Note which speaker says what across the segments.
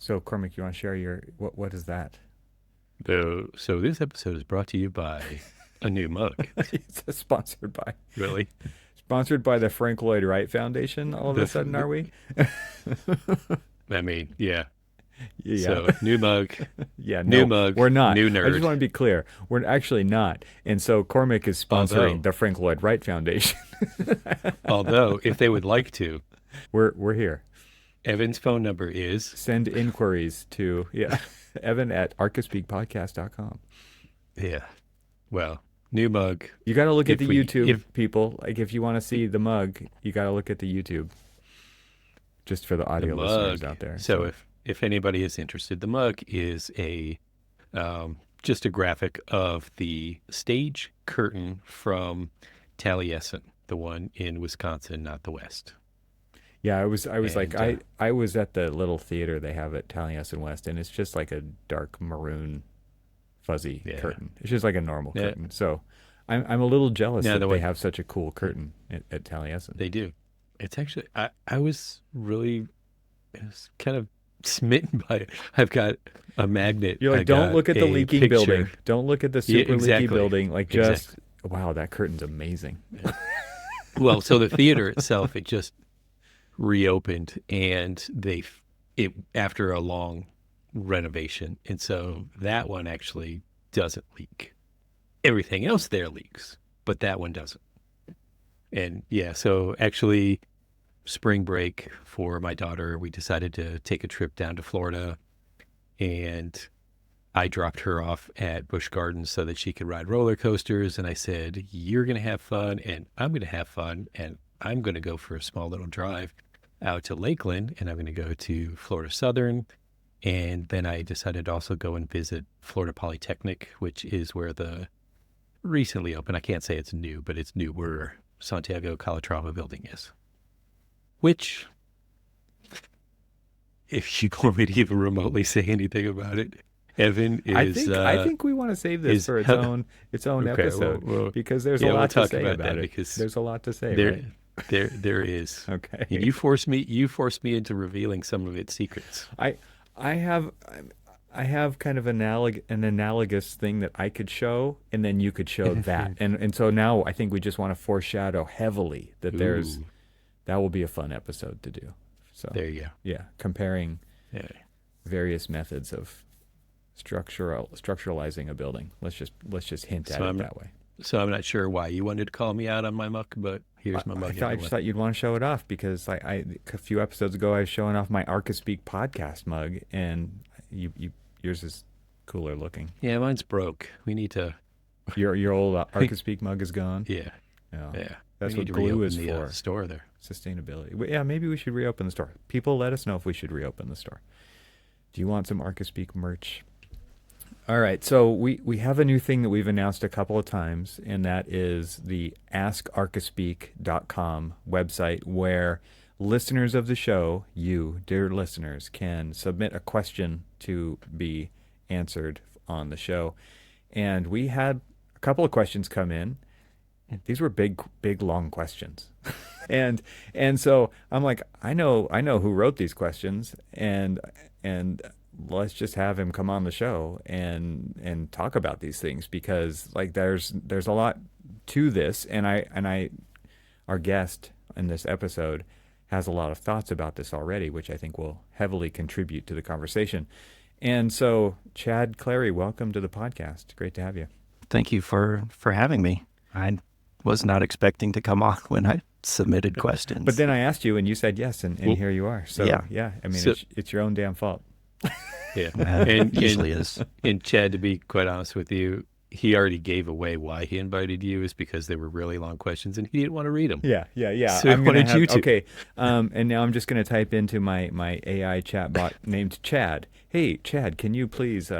Speaker 1: So Cormac, you want to share your what is that?
Speaker 2: So this episode is brought to you by a new mug.
Speaker 1: It's sponsored by
Speaker 2: Really?
Speaker 1: the Frank Lloyd Wright Foundation. All of a sudden,
Speaker 2: The,
Speaker 1: are we?
Speaker 2: I mean, yeah.
Speaker 1: Yeah.
Speaker 2: So new mug,
Speaker 1: Yeah,
Speaker 2: new
Speaker 1: no,
Speaker 2: mug,
Speaker 1: we're not.
Speaker 2: new
Speaker 1: I just
Speaker 2: nerd.
Speaker 1: want to be clear. We're actually not. And so Cormac is sponsoring
Speaker 2: Although,
Speaker 1: the Frank Lloyd Wright Foundation.
Speaker 2: although, if they would like to,
Speaker 1: We're here.
Speaker 2: Evan's phone number is,
Speaker 1: Send inquiries to Evan at archispeakpodcast.com.
Speaker 2: yeah. Well, new mug.
Speaker 1: You got to look at
Speaker 2: If
Speaker 1: the
Speaker 2: we,
Speaker 1: YouTube,
Speaker 2: if
Speaker 1: people. Like if you want to see the mug, you got to look at the YouTube. Just for the
Speaker 2: the
Speaker 1: audio listeners
Speaker 2: mug.
Speaker 1: out there.
Speaker 2: So if anybody is interested, the mug is just a graphic of the stage curtain from Taliesin, the one in Wisconsin, not the West.
Speaker 1: Yeah, I was like
Speaker 2: And
Speaker 1: I was at the little theater they have at Taliesin West, and it's just like a dark maroon fuzzy
Speaker 2: yeah,
Speaker 1: curtain. It's just like a normal
Speaker 2: yeah.
Speaker 1: curtain. So I'm a little jealous
Speaker 2: Now
Speaker 1: that
Speaker 2: the
Speaker 1: they
Speaker 2: way
Speaker 1: have such a cool curtain at Taliesin.
Speaker 2: they do, it's actually I was really I was kind of smitten by it. I've got a magnet.
Speaker 1: You're
Speaker 2: I
Speaker 1: like, don't
Speaker 2: got
Speaker 1: look at the
Speaker 2: a
Speaker 1: leaking building.
Speaker 2: picture.
Speaker 1: Don't look at the
Speaker 2: Yeah,
Speaker 1: super leaky
Speaker 2: exactly,
Speaker 1: building. Like just
Speaker 2: exactly.
Speaker 1: wow, that curtain's amazing.
Speaker 2: Yeah. Well, so the theater itself, it just reopened, and it after a long renovation, and so that one actually doesn't leak. Everything else there leaks, but that one doesn't. And yeah, so actually, spring break for my daughter, we decided to take a trip down to Florida, and I dropped her off at Busch Gardens so that she could ride roller coasters. And I said, "You're going to have fun, and I'm going to have fun, and I'm going to go for a small little drive out to Lakeland, and I'm going to go to Florida Southern." And then I decided to also go and visit Florida Polytechnic, which is where the recently opened, I can't say it's new, but it's newer Santiago Calatrava building is. Which, if you want me to even remotely say anything about it, Evan
Speaker 1: I think we want to save this
Speaker 2: is
Speaker 1: for its own
Speaker 2: okay.
Speaker 1: episode
Speaker 2: Well,
Speaker 1: because there's a
Speaker 2: yeah, we'll
Speaker 1: lot to
Speaker 2: talk
Speaker 1: say
Speaker 2: about
Speaker 1: about
Speaker 2: that
Speaker 1: it.
Speaker 2: because
Speaker 1: There's a lot to say,
Speaker 2: there,
Speaker 1: right?
Speaker 2: there is.
Speaker 1: Okay.
Speaker 2: And you forced me into revealing some of its secrets.
Speaker 1: I I have I have kind of an analogous thing that I could show, and then you could show that, and so now I think we just want to foreshadow heavily that
Speaker 2: Ooh,
Speaker 1: that will be a fun episode to do. So
Speaker 2: there you go.
Speaker 1: yeah, comparing
Speaker 2: Yeah.
Speaker 1: various methods of structuralizing a building. Let's just hint at
Speaker 2: So
Speaker 1: it
Speaker 2: I'm
Speaker 1: that way.
Speaker 2: so I'm not sure why you wanted to call me out on my muck, but
Speaker 1: I,
Speaker 2: here's my
Speaker 1: I
Speaker 2: mug
Speaker 1: thought I just
Speaker 2: anyway.
Speaker 1: thought you'd want to show it off because a few episodes ago I was showing off my Archispeak podcast mug, and yours is cooler looking.
Speaker 2: Yeah, mine's broke. We need to.
Speaker 1: Your old Archispeak mug is gone.
Speaker 2: Yeah,
Speaker 1: Yeah,
Speaker 2: yeah. We
Speaker 1: that's
Speaker 2: need
Speaker 1: what
Speaker 2: to
Speaker 1: glue
Speaker 2: reopen
Speaker 1: is
Speaker 2: the
Speaker 1: for.
Speaker 2: store there.
Speaker 1: Sustainability. Yeah, maybe we should reopen the store. People, let us know if we should reopen the store. Do you want some Archispeak merch? All right, so we have a new thing that we've announced a couple of times, and that is the askarchispeak.com website where listeners of the show, you, dear listeners, can submit a question to be answered on the show. And we had a couple of questions come in. These were big, long questions. And so I'm like, I know who wrote these questions, and let's just have him come on the show and talk about these things because like there's a lot to this, and I our guest in this episode has a lot of thoughts about this already, which I think will heavily contribute to the conversation. And so, Chad Clary, welcome to the podcast. Great to have you.
Speaker 3: Thank you for having me. I was not expecting to come on when I submitted questions.
Speaker 1: But then I asked you, and you said yes, and
Speaker 2: Well,
Speaker 1: here you are. So
Speaker 3: yeah.
Speaker 1: I mean,
Speaker 2: So
Speaker 1: it's your own damn fault.
Speaker 2: yeah,
Speaker 3: It usually is.
Speaker 2: and Chad, to be quite honest with you, he already gave away why he invited you is because they were really long questions and he didn't want to read them.
Speaker 1: Yeah.
Speaker 2: So I wanted you to.
Speaker 1: Okay, and now I'm just going to type into my AI chatbot named Chad. Hey, Chad, can you please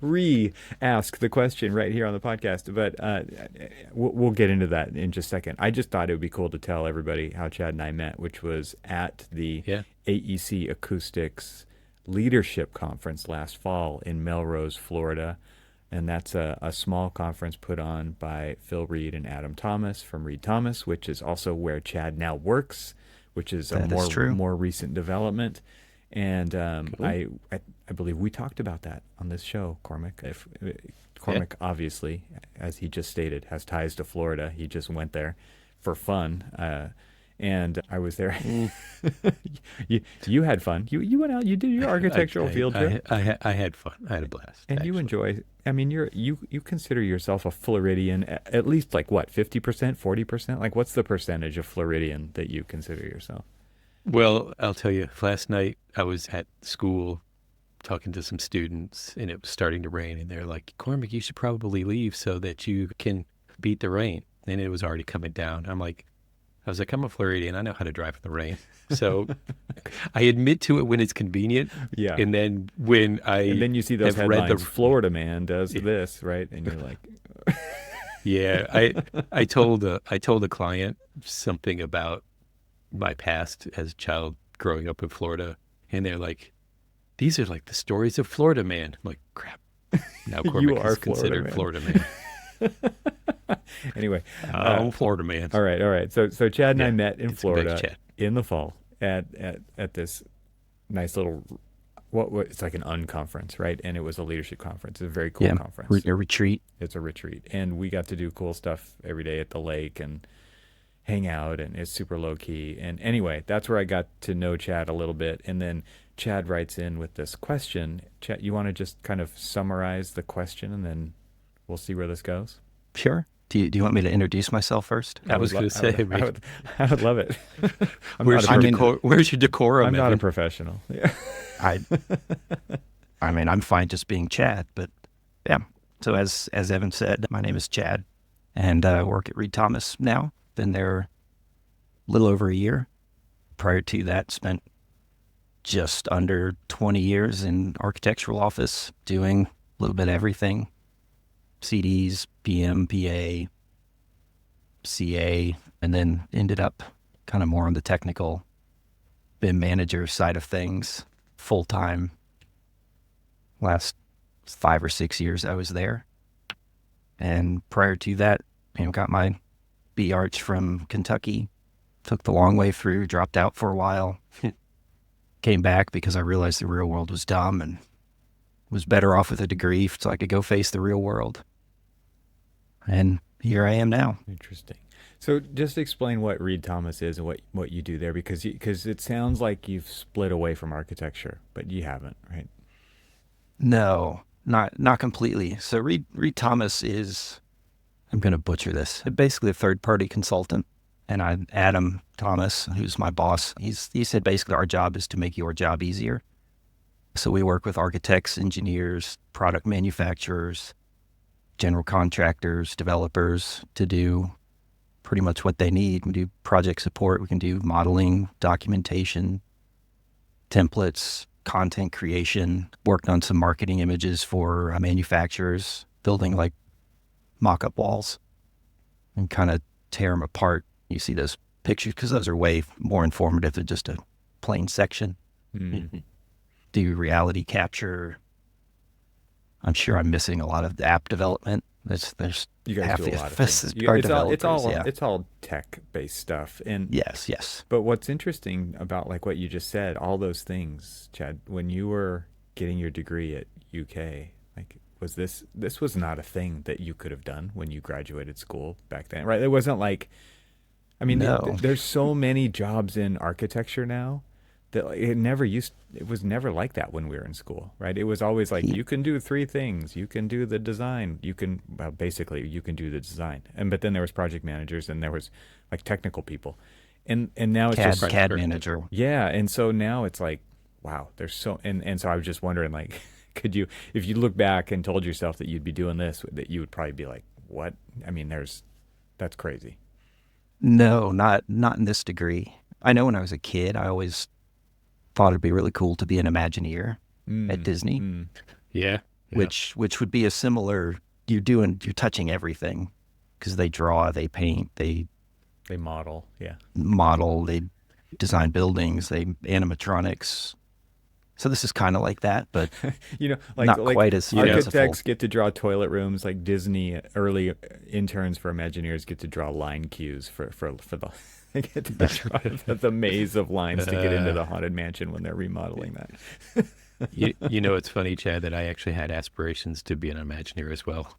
Speaker 1: re-ask the question right here on the podcast? But we'll get into that in just a second. I just thought it would be cool to tell everybody how Chad and I met, which was at the
Speaker 2: Yeah.
Speaker 1: AEC Acoustics Leadership Conference last fall in Melrose, Florida. And that's a small conference put on by Phil Reed and Adam Thomas from Reed Thomas, which is also where Chad now works, which is a
Speaker 3: That is true.
Speaker 1: more recent development. And
Speaker 2: Cool.
Speaker 1: I believe we talked about that on this show, Cormac. If Cormac, obviously, as he just stated, has ties to Florida. He just went there for fun. And I was there. You had fun. You went out. You did your architectural field trip,
Speaker 2: I had fun. I had a blast.
Speaker 1: and you
Speaker 2: actually.
Speaker 1: enjoy. I mean, you consider yourself a Floridian at least like what 50%, 40%. Like, what's the percentage of Floridian that you consider yourself?
Speaker 2: Well, I'll tell you, last night I was at school talking to some students and it was starting to rain and they're like, Cormac, you should probably leave so that you can beat the rain. And it was already coming down. I was like, I'm a Floridian. I know how to drive in the rain. So I admit to it when it's convenient.
Speaker 1: Yeah.
Speaker 2: And then when
Speaker 1: And then you see those
Speaker 2: have read
Speaker 1: headlines: Florida man does this, right? And you're like,
Speaker 2: yeah, I told a client something about my past as a child growing up in Florida, and they're like, "These are like the stories of Florida man." I'm like, crap. Now Cormac
Speaker 1: are
Speaker 2: is considered Florida man.
Speaker 1: anyway.
Speaker 2: I'm Florida man.
Speaker 1: All right. So Chad and I met in
Speaker 2: it's
Speaker 1: Florida
Speaker 2: Chad.
Speaker 1: in the fall at this nice little what it's like an unconference, right? And it was a leadership conference. It's a very cool conference.
Speaker 3: A retreat.
Speaker 1: It's a retreat, and we got to do cool stuff every day at the lake and hang out, and it's super low key. And anyway, that's where I got to know Chad a little bit. And then Chad writes in with this question. Chad, you want to just kind of summarize the question, and then we'll see where this goes?
Speaker 3: Sure. Do you want me to introduce myself first?
Speaker 2: I was going to say,
Speaker 1: I would love it.
Speaker 2: where's your decorum?
Speaker 1: I'm not a
Speaker 2: Evan?
Speaker 1: professional. Yeah.
Speaker 3: I mean, I'm fine just being Chad, but yeah. So as Evan said, my name is Chad, and I work at Reed Thomas now. Been there a little over a year. Prior to that, spent just under 20 years in architectural office, doing a little bit of everything: CDs, PM, PA, CA, and then ended up kind of more on the technical BIM manager side of things, full time. Last 5 or 6 years I was there. And prior to that, got my B-Arch from Kentucky, took the long way through, dropped out for a while, came back because I realized the real world was dumb and was better off with a degree so I could go face the real world. And here I am now.
Speaker 1: Interesting. So just explain what Reed Thomas is and what you do there, because it sounds like you've split away from architecture, but you haven't, right?
Speaker 3: No, not completely. So Reed Thomas is, I'm going to butcher this, basically a third-party consultant. And Adam Thomas, who's my boss, he said basically our job is to make your job easier. So we work with architects, engineers, product manufacturers, general contractors, developers to do pretty much what they need. We do project support. We can do modeling, documentation, templates, content creation, worked on some marketing images for manufacturers, building like mock-up walls and kind of tear them apart. You see those pictures because those are way more informative than just a plain section.
Speaker 1: Mm.
Speaker 3: Do reality capture. I'm sure I'm missing a lot of the app development. There's
Speaker 1: You guys
Speaker 3: half
Speaker 1: do a
Speaker 3: the
Speaker 1: lot of
Speaker 3: office
Speaker 1: things.
Speaker 3: are
Speaker 1: It's all
Speaker 3: developers,
Speaker 1: it's all tech-based stuff. And
Speaker 3: yes.
Speaker 1: But what's interesting about like what you just said, all those things, Chad, when you were getting your degree at UK, like was this was not a thing that you could have done when you graduated school back then, right? It wasn't like, I mean,
Speaker 3: No.
Speaker 1: there's so many jobs in architecture now that it was never like that when we were in school, right? It was always like, you can do 3 things. You can do the design. Basically you can do the design. But then there was project managers and there was like technical people. And now it's
Speaker 3: CAD manager.
Speaker 1: Yeah. And so now it's like, wow, there's so, and so I was just wondering, like, could you, if you look back and told yourself that you'd be doing this, that you would probably be like, what? I mean, that's crazy.
Speaker 3: No, not in this degree. I know when I was a kid, I always thought it'd be really cool to be an Imagineer at Disney,
Speaker 2: Yeah.
Speaker 3: which would be a similar. You're touching everything because they draw, they paint, they
Speaker 1: model, yeah,
Speaker 3: model, they design buildings, they animatronics. So this is kind of like that, but not quite as
Speaker 1: architects
Speaker 3: fanciful.
Speaker 1: get to draw toilet rooms, like Disney early interns for Imagineers get to draw line cues for the They get to try the maze of lines to get into the haunted mansion when they're remodeling that.
Speaker 2: You know, it's funny, Chad, that I actually had aspirations to be an Imagineer as well.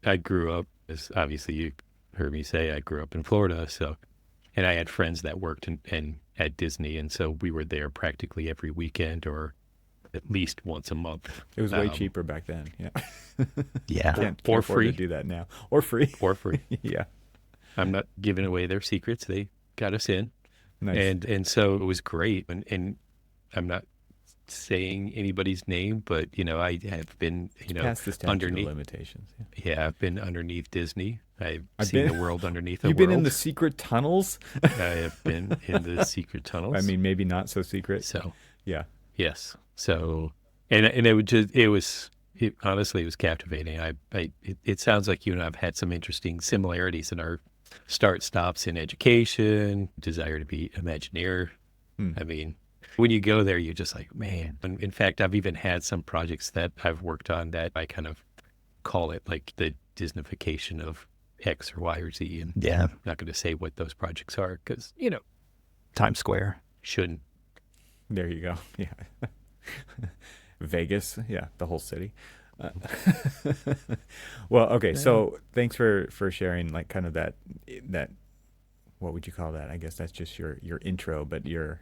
Speaker 2: I grew up, as obviously you heard me say, I grew up in Florida, and I had friends that worked in at Disney, and so we were there practically every weekend or at least once a month.
Speaker 1: It was way cheaper back then. Yeah.
Speaker 3: Yeah.
Speaker 1: Can't
Speaker 2: Or
Speaker 1: afford
Speaker 2: free.
Speaker 1: to do that now. Or free.
Speaker 2: Or free.
Speaker 1: Yeah.
Speaker 2: I'm not giving away their secrets. They got us in.
Speaker 1: Nice.
Speaker 2: And so it was great. And I'm not saying anybody's name, but, you know, I have been, you know,
Speaker 1: Past the statute of
Speaker 2: underneath.
Speaker 1: limitations. Yeah.
Speaker 2: Yeah, I've been underneath Disney. I've
Speaker 1: I've
Speaker 2: seen
Speaker 1: been-
Speaker 2: the world underneath the
Speaker 1: You've
Speaker 2: world.
Speaker 1: been in the secret tunnels?
Speaker 2: I have been in the secret tunnels.
Speaker 1: I mean, maybe not so secret.
Speaker 2: So,
Speaker 1: Yeah.
Speaker 2: yes. So, and it honestly, it was captivating. It sounds like you and I have had some interesting similarities in our start stops in education, desire to be Imagineer. I mean, when you go there, you're just like, man. And in fact, I've even had some projects that I've worked on that I kind of call it like the Disneyfication of X or Y or Z. And
Speaker 3: Yeah.
Speaker 2: I'm not going to say what those projects are because, you know,
Speaker 3: Times Square.
Speaker 2: shouldn't.
Speaker 1: There you go. Yeah. Vegas. Yeah. The whole city. Well, okay. So thanks for sharing like kind of that, what would you call that? I guess that's just your intro, but your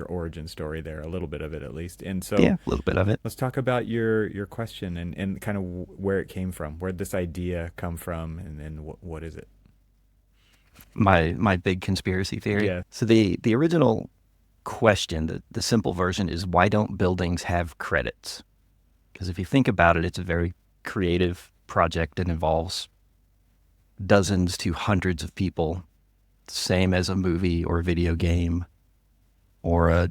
Speaker 1: origin story there, a little bit of it at least. And so
Speaker 3: Yeah, a little bit of it.
Speaker 1: let's talk about your question and kind of where it came from, where this idea come from, and then what is it?
Speaker 3: My big conspiracy theory.
Speaker 1: Yeah.
Speaker 3: So the original question, the simple version is, why don't buildings have credits? Because if you think about it, it's a very creative project that involves dozens to hundreds of people, same as a movie or a video game or a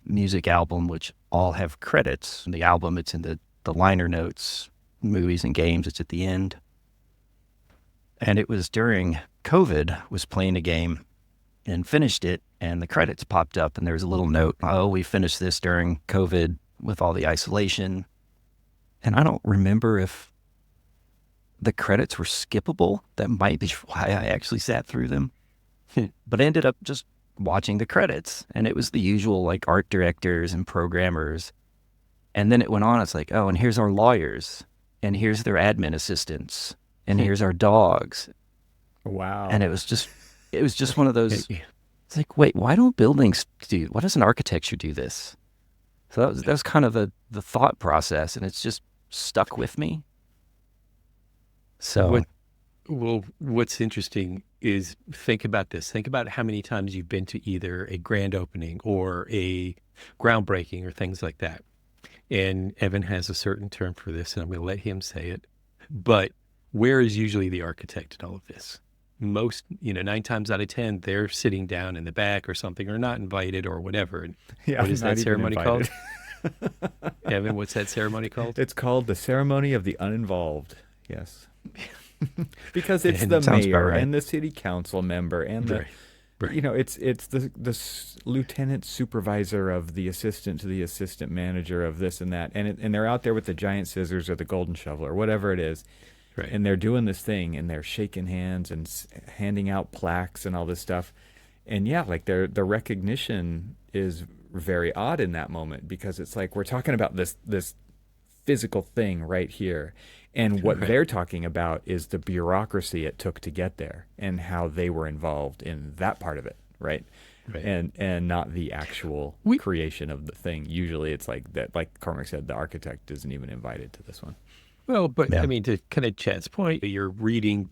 Speaker 3: music album, which all have credits. In the album, it's in the liner notes. Movies and games, it's at the end. And it was during COVID, was playing a game and finished it, and the credits popped up, and there was a little note, oh, we finished this during COVID with all the isolation. And I don't remember if the credits were skippable. That might be why I actually sat through them. But I ended up just watching the credits, and it was the usual like art directors and programmers. And then it went on, it's like, oh, and here's our lawyers, and here's their admin assistants, and here's our dogs.
Speaker 1: Wow.
Speaker 3: And it was just one of those, it's like, wait, why doesn't architecture do this? So that was kind of the thought process, and it's just stuck with me. So
Speaker 2: What's interesting is think about this. Think about how many times you've been to either a grand opening or a groundbreaking or things like that. And Evan has a certain term for this, and I'm going to let him say it. But where is usually the architect in all of this? Most, 9 times out of 10, they're sitting down in the back or something, or not invited or whatever. And
Speaker 1: Yeah,
Speaker 2: what is
Speaker 1: not
Speaker 2: that
Speaker 1: even
Speaker 2: ceremony
Speaker 1: invited.
Speaker 2: called? Evan, what's that ceremony called?
Speaker 1: It's called the ceremony of the uninvolved. Yes. Because it's
Speaker 2: And
Speaker 1: the
Speaker 3: sounds about
Speaker 1: mayor
Speaker 3: right.
Speaker 1: and the city council member and the,
Speaker 2: Right.
Speaker 1: it's the lieutenant supervisor of the assistant to the assistant manager of this and that. And they're out there with the giant scissors or the golden shovel or whatever it is.
Speaker 2: Right.
Speaker 1: And they're doing this thing and they're shaking hands and handing out plaques and all this stuff. And yeah, like the recognition is very odd in that moment because it's like we're talking about this physical thing right here. And what
Speaker 2: Right.
Speaker 1: they're talking about is the bureaucracy it took to get there and how they were involved in that part of it, right?
Speaker 2: Right.
Speaker 1: And not the actual creation of the thing. Usually it's like that, like Cormac said, the architect isn't even invited to this one.
Speaker 2: Well, but
Speaker 3: Yeah.
Speaker 2: I mean, to kind of Chad's point, you're reading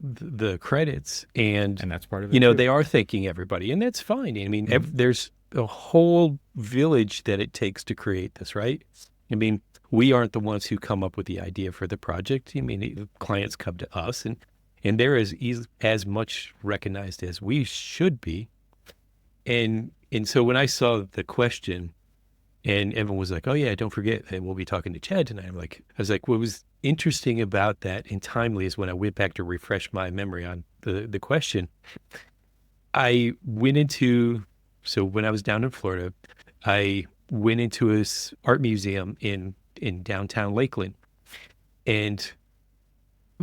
Speaker 2: the credits, and
Speaker 1: And that's part of it. too.
Speaker 2: they are thanking everybody, and that's fine. I mean, there's a whole village that it takes to create this, right? I mean, we aren't the ones who come up with the idea for the project. I mean, the clients come to us, and they're as much recognized as we should be. And so when I saw the question, and Evan was like, "Oh yeah, don't forget, and we'll be talking to Chad tonight." I was like, what was interesting about that and timely is when I went back to refresh my memory on the question. I went into, so when I was down in Florida, I went into a art museum in downtown Lakeland, and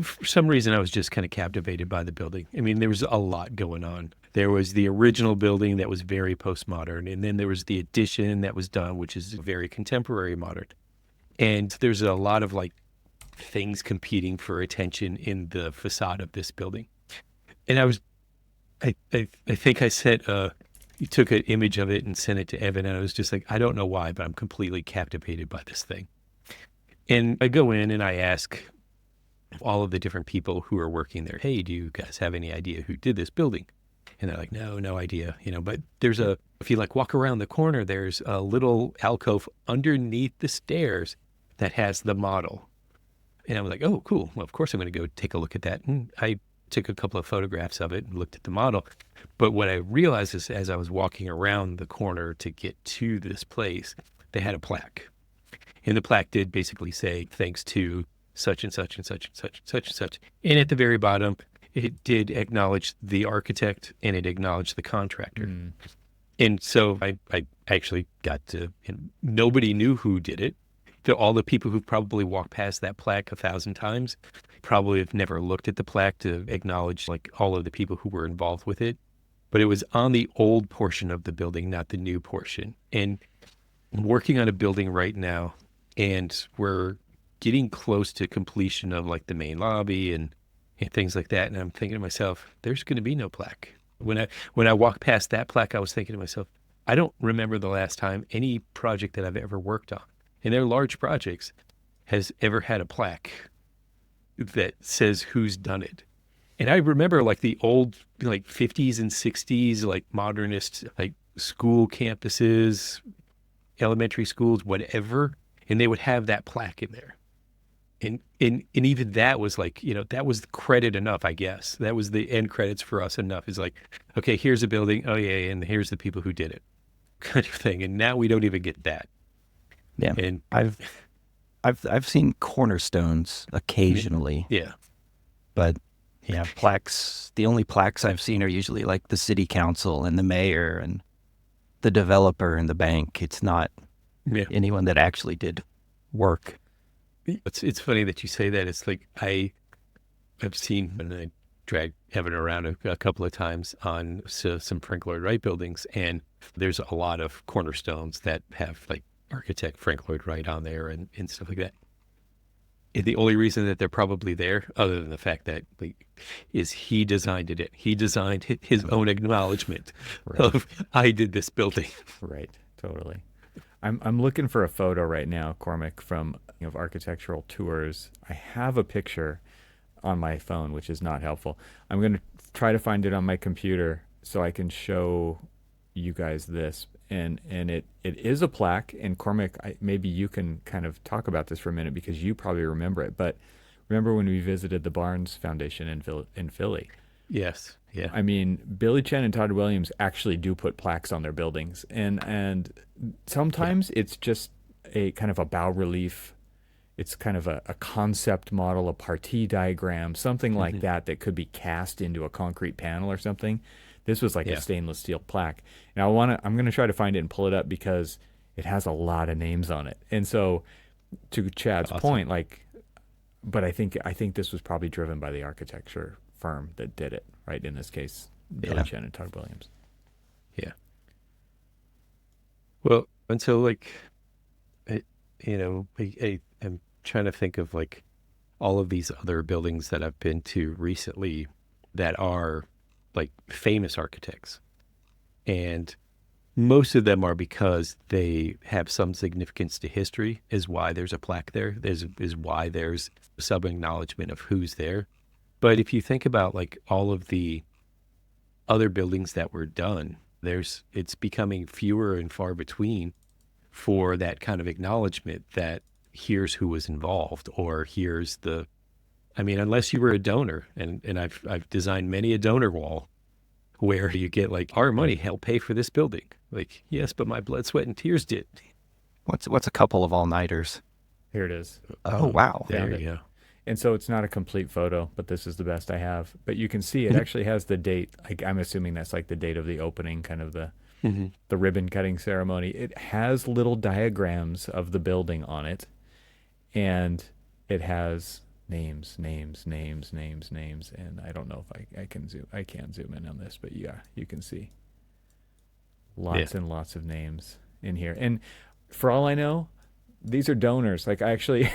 Speaker 2: for some reason I was just kind of captivated by the building. I mean, there was a lot going on. There was the original building that was very postmodern, and then there was the addition that was done, which is very contemporary modern. And there's a lot of like things competing for attention in the facade of this building. And I think I sent you took an image of it and sent it to Evan, and I was just like, I don't know why, but I'm completely captivated by this thing. And I go in and I ask all of the different people who are working there, hey, do you guys have any idea who did this building? And they're like, no idea, but if you like walk around the corner, there's a little alcove underneath the stairs that has the model. And I was like, oh, cool. Well, of course I'm going to go take a look at that. And I took a couple of photographs of it and looked at the model. But what I realized is as I was walking around the corner to get to this place, they had a plaque. And the plaque did basically say, thanks to such and such and such and such and such and such. And at the very bottom, it did acknowledge the architect and it acknowledged the contractor. And so I actually got to, nobody knew who did it. All the people who probably walked past that plaque 1,000 times probably have never looked at the plaque to acknowledge like all of the people who were involved with it. But it was on the old portion of the building, not the new portion. And I'm working on a building right now, and we're getting close to completion of like the main lobby and things like that. And I'm thinking to myself, there's going to be no plaque. When I walked past that plaque, I was thinking to myself, I don't remember the last time any project that I've ever worked on, and they're large projects, has ever had a plaque that says who's done it. And I remember like the old like 50s and 60s, like modernist, like school campuses, elementary schools, whatever. And they would have that plaque in there. And even that was like, that was credit enough, I guess. That was the end credits for us enough. Is like, okay, here's a building. Oh yeah, and here's the people who did it, kind of thing. And now we don't even get that.
Speaker 3: Yeah,
Speaker 2: and
Speaker 3: I've seen cornerstones occasionally.
Speaker 2: Yeah,
Speaker 3: but yeah, plaques. The only plaques I've seen are usually like the city council and the mayor and the developer and the bank. It's not anyone that actually did work.
Speaker 2: It's funny that you say that. It's like I've seen, and I dragged Evan around a couple of times on some Frank Lloyd Wright buildings, and there's a lot of cornerstones that have like architect Frank Lloyd Wright on there and stuff like that. And the only reason that they're probably there, other than the fact that is he designed it. He designed his own acknowledgement of I did this building.
Speaker 1: Right, totally. I'm looking for a photo right now, Cormac, from architectural tours. I have a picture on my phone, which is not helpful. I'm going to try to find it on my computer so I can show you guys this. And it is a plaque. And Cormac, maybe you can kind of talk about this for a minute because you probably remember it. But remember when we visited the Barnes Foundation in Philly?
Speaker 2: Yes. Yeah.
Speaker 1: I mean, Billy Chen and Todd Williams actually do put plaques on their buildings, and sometimes it's just a kind of a bas relief. It's kind of a concept model, a partie diagram, something like that could be cast into a concrete panel or something. This was like a stainless steel plaque. And I'm going to try to find it and pull it up because it has a lot of names on it. And so to Chad's point, but I think this was probably driven by the architecture firm that did it, right? In this case, Billy Chen and Todd Williams.
Speaker 2: Yeah. Well, and so I'm trying to think of like all of these other buildings that I've been to recently that are like famous architects. And most of them are because they have some significance to history, is why there's a plaque there. Is why there's some acknowledgement of who's there. But if you think about like all of the other buildings that were done, it's becoming fewer and far between for that kind of acknowledgement that here's who was involved, or unless you were a donor, and I've designed many a donor wall where you get like, our money helped pay for this building. Like, yes, but my blood, sweat, and tears did.
Speaker 3: What's a couple of all-nighters?
Speaker 1: Here it is.
Speaker 3: Oh, wow.
Speaker 2: There you go.
Speaker 1: And so it's not a complete photo, but this is the best I have. But you can see it actually has the date. I'm assuming that's like the date of the opening, kind of the ribbon cutting ceremony. It has little diagrams of the building on it, and it has names, and I don't know if I can zoom. I can't zoom in on this, but yeah, you can see lots and lots of names in here. And for all I know, these are donors. Like I actually,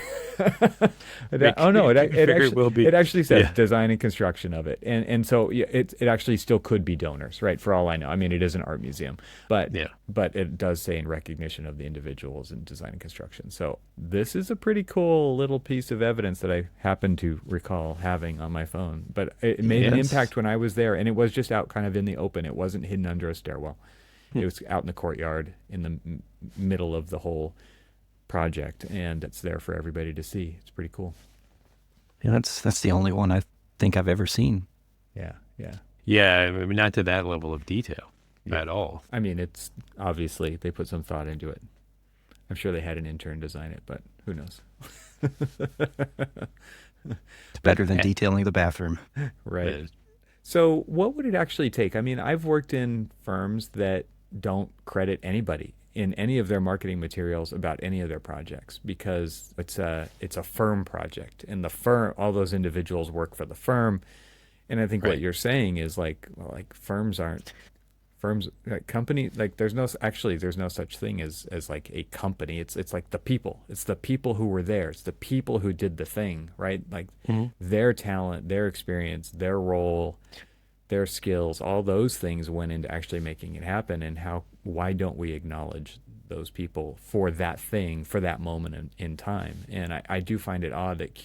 Speaker 1: it actually says design and construction of it, and so it actually still could be donors, right? For all I know, I mean it is an art museum, but it does say in recognition of the individuals in design and construction. So this is a pretty cool little piece of evidence that I happen to recall having on my phone. But it made an impact when I was there, and it was just out kind of in the open. It wasn't hidden under a stairwell. It was out in the courtyard in the middle of the whole project, and it's there for everybody to see. It's pretty cool.
Speaker 3: Yeah, that's the only one I think I've ever seen.
Speaker 1: Yeah.
Speaker 2: I mean, not to that level of detail at all.
Speaker 1: I mean, it's obviously they put some thought into it. I'm sure they had an intern design it, but who knows?
Speaker 3: It's better than detailing the bathroom.
Speaker 1: Right. So what would it actually take? I mean, I've worked in firms that don't credit anybody in any of their marketing materials about any of their projects because it's a firm project, and the firm, all those individuals work for the firm. And I think what you're saying is like firms aren't like company, like there's no such thing as like a company. It's like the people. It's the people who were there. It's the people who did the thing, right? Like their talent, their experience, their role, their skills, all those things went into actually making it happen. And why don't we acknowledge those people for that thing, for that moment in time? And I do find it odd that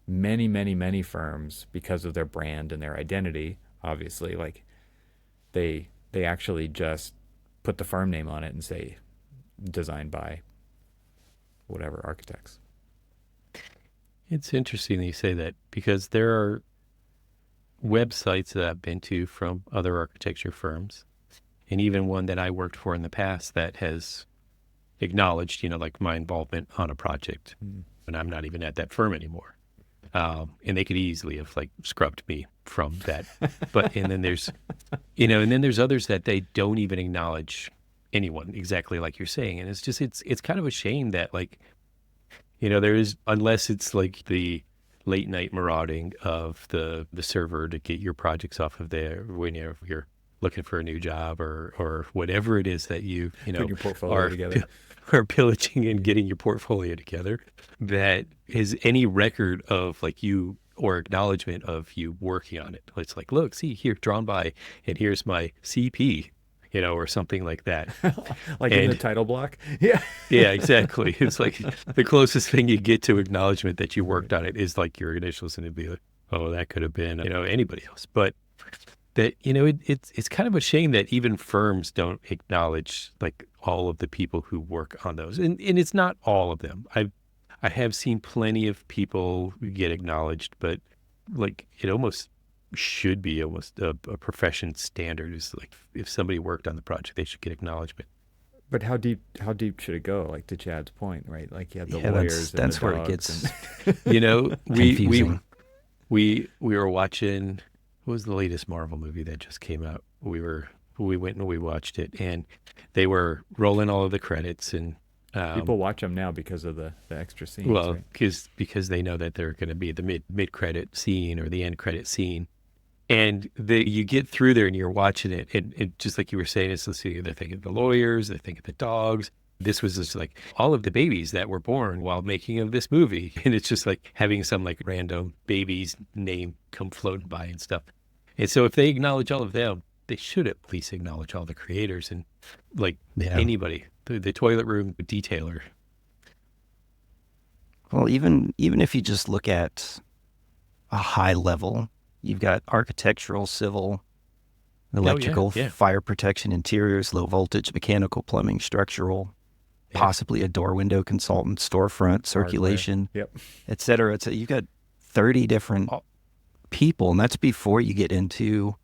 Speaker 1: many firms, because of their brand and their identity, obviously, like they actually just put the firm name on it and say designed by whatever architects.
Speaker 2: It's interesting that you say that because there are websites that I've been to from other architecture firms, and even one that I worked for in the past that has acknowledged, like my involvement on a project, and I'm not even at that firm anymore. And they could easily have like scrubbed me from that. And then there's others that they don't even acknowledge anyone, exactly like you're saying. And it's just, it's kind of a shame that like, there is, unless it's like the late night marauding of the server to get your projects off of there when you're looking for a new job or whatever it is that you
Speaker 1: put your portfolio together.
Speaker 2: Or pillaging and getting your portfolio together, that is any record of like you or acknowledgement of you working on it. It's like, look, see here, drawn by, and here's my CP, or something like that.
Speaker 1: In the title block. Yeah.
Speaker 2: Yeah, exactly. It's like the closest thing you get to acknowledgement that you worked on it is like your initials, and it'd be like, oh, that could have been, anybody else. But that, it's kind of a shame that even firms don't acknowledge like all of the people who work on those. And it's not all of them. I have seen plenty of people get acknowledged, but like it almost should be almost a profession standard is like if somebody worked on the project, they should get acknowledgement.
Speaker 1: But how deep should it go? Like to Chad's point, right? Like you have the lawyers.
Speaker 3: That's
Speaker 1: and the
Speaker 3: where it gets
Speaker 2: confusing. We were watching, what was the latest Marvel movie that just came out? We went and we watched it, and they were rolling all of the credits, and
Speaker 1: people watch them now because of the extra scenes.
Speaker 2: Well,
Speaker 1: right?
Speaker 2: because they know that they're going to be the mid credit scene or the end credit scene, and you get through there and you're watching it, and just like you were saying, it's they're thinking of the lawyers, they're thinking of the dogs. This was just like all of the babies that were born while making of this movie, and it's just like having some like random baby's name come floating by and stuff. And so if they acknowledge all of them, they should at least acknowledge all the creators and like anybody, the toilet room detailer.
Speaker 3: Well, even if you just look at a high level, you've got architectural, civil, electrical, fire protection, interiors, low voltage, mechanical, plumbing, structural, possibly a door window consultant, storefront, circulation, et cetera. You've got 30 different people, and that's before you get into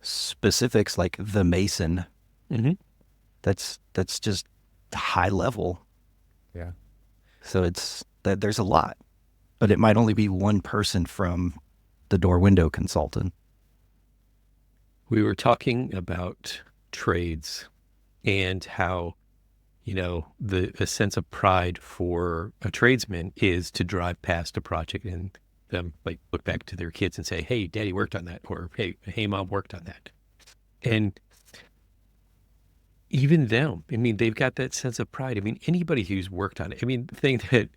Speaker 3: specifics like the mason.
Speaker 2: Mm-hmm.
Speaker 3: That's just high level.
Speaker 1: Yeah.
Speaker 3: So it's that there's a lot, but it might only be one person from the door window consultant.
Speaker 2: We were talking about trades and how, a sense of pride for a tradesman is to drive past a project and them like look back to their kids and say, "Hey, Daddy worked on that," or "Hey, Mom worked on that." And even them, I mean, they've got that sense of pride. I mean, anybody who's worked on it. I mean, the thing that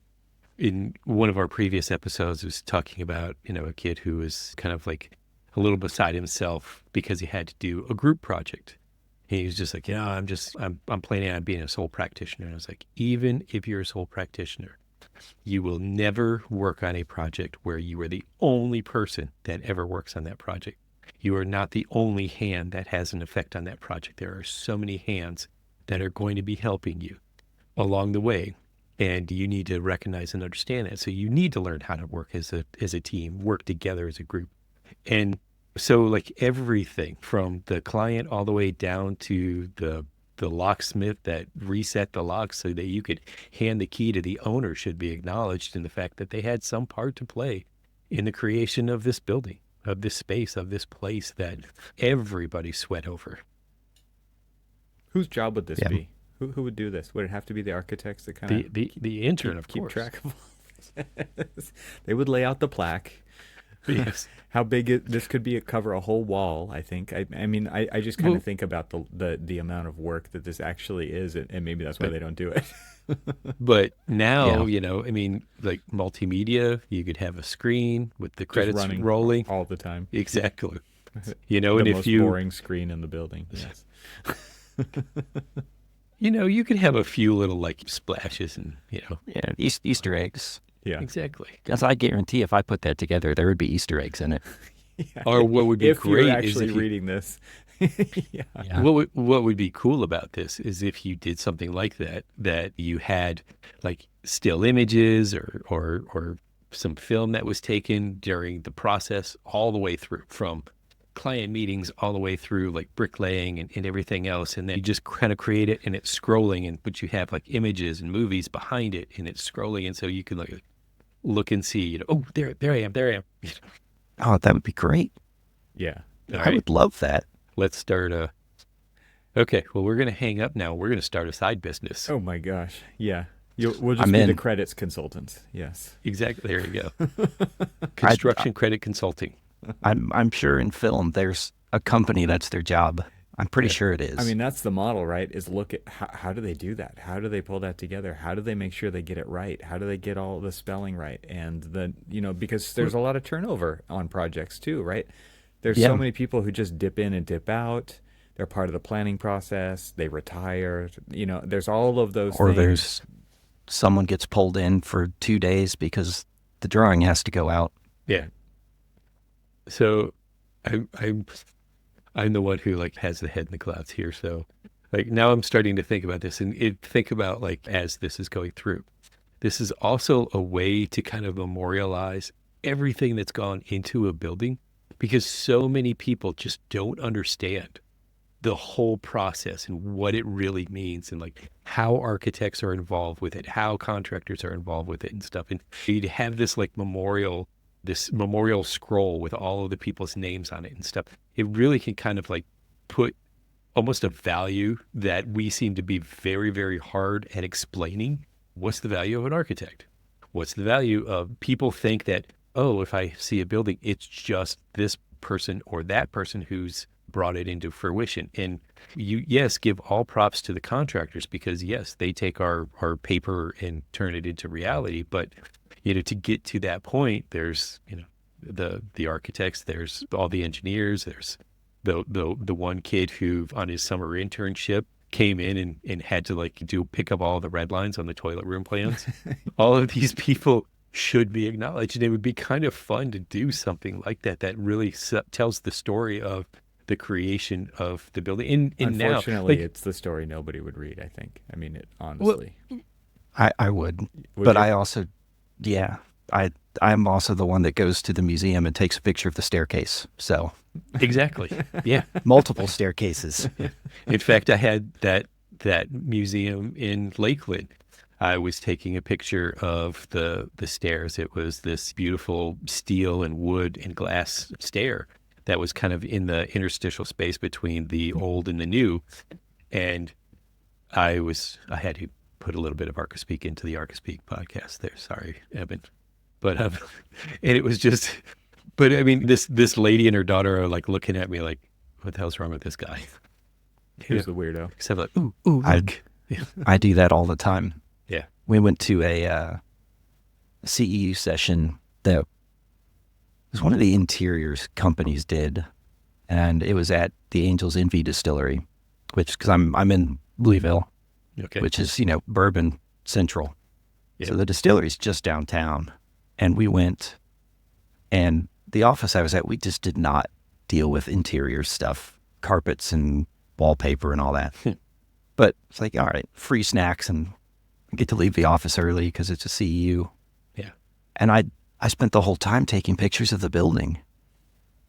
Speaker 2: in one of our previous episodes was talking about, a kid who was kind of like a little beside himself because he had to do a group project. He was just like, I'm planning on being a sole practitioner. And I was like, even if you're a sole practitioner, you will never work on a project where you are the only person that ever works on that project. You are not the only hand that has an effect on that project. There are so many hands that are going to be helping you along the way. And you need to recognize and understand that. So you need to learn how to work as a team, work together as a group. And so like everything from the client all the way down to the locksmith that reset the lock so that you could hand the key to the owner should be acknowledged in the fact that they had some part to play in the creation of this building, of this space, of this place that everybody sweat over.
Speaker 1: Whose job would this be? Who would do this? Would it have to be the architects that kind of
Speaker 2: the intern,
Speaker 1: keep track of all this? They would lay out the plaque.
Speaker 2: Yes.
Speaker 1: How big this could be? Cover a whole wall. I think. I mean, I just kind of think about the amount of work that this actually is, and maybe that's why they don't do it.
Speaker 2: But now, I mean, like multimedia, you could have a screen with the credits
Speaker 1: running
Speaker 2: rolling
Speaker 1: all the time.
Speaker 2: Exactly.
Speaker 1: The
Speaker 2: and if
Speaker 1: most
Speaker 2: you
Speaker 1: boring screen in the building. Yes.
Speaker 2: You could have a few little like splashes and
Speaker 3: Easter eggs.
Speaker 1: Yeah,
Speaker 2: exactly.
Speaker 3: Because I guarantee if I put that together, there would be Easter eggs in it.
Speaker 1: Yeah.
Speaker 2: Or what would be
Speaker 1: if
Speaker 2: great
Speaker 1: you're
Speaker 2: is
Speaker 1: actually
Speaker 2: if
Speaker 1: reading this.
Speaker 3: Yeah.
Speaker 2: What would be cool about this is if you did something like that you had like still images or some film that was taken during the process all the way through, from client meetings all the way through like bricklaying and everything else, and then you just kind of create it and it's scrolling, but you have like images and movies behind it and it's scrolling, and so you can like look and see, oh, there I am.
Speaker 3: Oh, that would be great.
Speaker 1: Yeah.
Speaker 3: I would love that.
Speaker 2: Let's start okay, well, we're going to hang up now. We're going to start a side business.
Speaker 1: Oh my gosh. Yeah. We'll just be the credits consultants. Yes.
Speaker 2: Exactly. There you go. Construction credit consulting.
Speaker 3: I'm sure in film there's a company that's their job. I'm pretty sure it is.
Speaker 1: I mean, that's the model, right? Is look at how do they do that? How do they pull that together? How do they make sure they get it right? How do they get all the spelling right? And because there's a lot of turnover on projects too, right? There's so many people who just dip in and dip out. They're part of the planning process. They retire. There's all of those
Speaker 3: or
Speaker 1: things.
Speaker 3: There's someone gets pulled in for 2 days because the drawing has to go out.
Speaker 2: Yeah. So I'm the one who like has the head in the clouds here. So like now I'm starting to think about this and think about like as this is going through. This is also a way to kind of memorialize everything that's gone into a building, because so many people just don't understand the whole process and what it really means, and like how architects are involved with it, how contractors are involved with it and stuff. And you'd have this like memorial scroll with all of the people's names on it and stuff. It really can kind of like put almost a value that we seem to be very, very hard at explaining. What's the value of an architect? What's the value of people think that, oh, if I see a building, it's just this person or that person who's brought it into fruition. And you, yes, give all props to the contractors, because yes, they take our paper and turn it into reality. But, to get to that point, there's, the architects, there's all the engineers, there's the one kid who on his summer internship came in and had to like pick up all the red lines on the toilet room plans. All of these people should be acknowledged. And it would be kind of fun to do something like that really tells the story of the creation of the building. And
Speaker 1: unfortunately,
Speaker 2: now,
Speaker 1: it's the story nobody would read, I think. I mean, it honestly.
Speaker 3: Well, I would but you? I also, I'm also the one that goes to the museum and takes a picture of the staircase. So
Speaker 2: exactly. Yeah.
Speaker 3: Multiple staircases.
Speaker 2: In fact, I had that museum in Lakeland. I was taking a picture of the stairs. It was this beautiful steel and wood and glass stair that was kind of in the interstitial space between the old and the new. And I had to put a little bit of Archispeak into the Archispeak podcast there. Sorry, Evan. But and it was just, but I mean, this lady and her daughter are like looking at me like, what the hell's wrong with this guy?
Speaker 1: Who's the weirdo?
Speaker 2: Except like, ooh, look.
Speaker 3: I do that all the time.
Speaker 2: Yeah.
Speaker 3: We went to a CEU session that was one of the interiors companies did, and it was at the Angels Envy Distillery, which, because I'm in Louisville,
Speaker 2: Okay.
Speaker 3: which is, bourbon central.
Speaker 2: Yeah.
Speaker 3: So the distillery's just downtown, and we went, and the office I was at, we just did not deal with interior stuff, carpets and wallpaper and all that. But it's like, all right, free snacks, and I get to leave the office early because it's a CEU.
Speaker 2: Yeah.
Speaker 3: And I spent the whole time taking pictures of the building,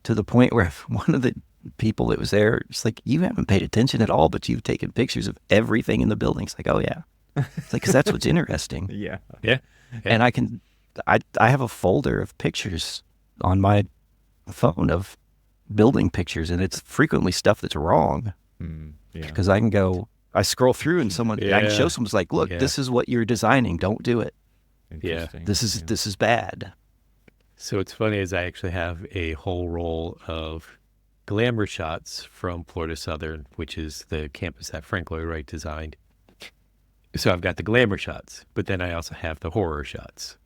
Speaker 3: to the point where one of the people that was there, it's like, you haven't paid attention at all, but you've taken pictures of everything in the building. It's like, oh yeah. It's like, because that's what's interesting.
Speaker 1: Yeah.
Speaker 2: Yeah.
Speaker 3: And I have a folder of pictures on my phone of building pictures, and it's frequently stuff that's wrong.
Speaker 1: Yeah.
Speaker 3: Because I scroll through, and I can show someone's like, look, this is what you're designing. Don't do it.
Speaker 1: Interesting.
Speaker 3: This is bad.
Speaker 2: So it's funny, is I actually have a whole roll of glamour shots from Florida Southern, which is the campus that Frank Lloyd Wright designed. So I've got the glamour shots, but then I also have the horror shots.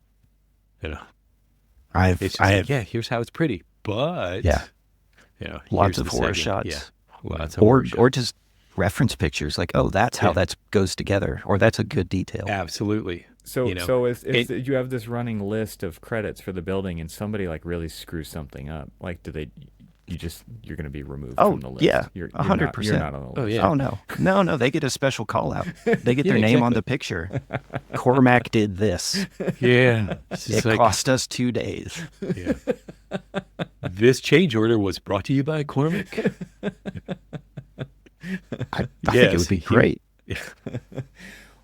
Speaker 3: I
Speaker 2: It's just
Speaker 3: have
Speaker 2: here's how it's pretty, but
Speaker 3: lots
Speaker 2: here's
Speaker 3: of
Speaker 2: the
Speaker 3: horror
Speaker 2: segment.
Speaker 3: shots.
Speaker 2: Yeah, lots of horror shots.
Speaker 3: Or just reference pictures, like, oh, that's how that goes together, or that's a good detail.
Speaker 2: Absolutely.
Speaker 1: So if you have this running list of credits for the building, and somebody like really screws something up, like you're going to be removed from the list.
Speaker 3: Yeah,
Speaker 1: you're
Speaker 3: 100%.
Speaker 1: You're not on the list.
Speaker 2: Oh, yeah.
Speaker 3: Oh no, they get a special call out. They get their name on the picture. Cormac did this.
Speaker 2: Yeah.
Speaker 3: It cost us 2 days.
Speaker 2: Yeah. This change order was brought to you by Cormac.
Speaker 3: I think it would be great.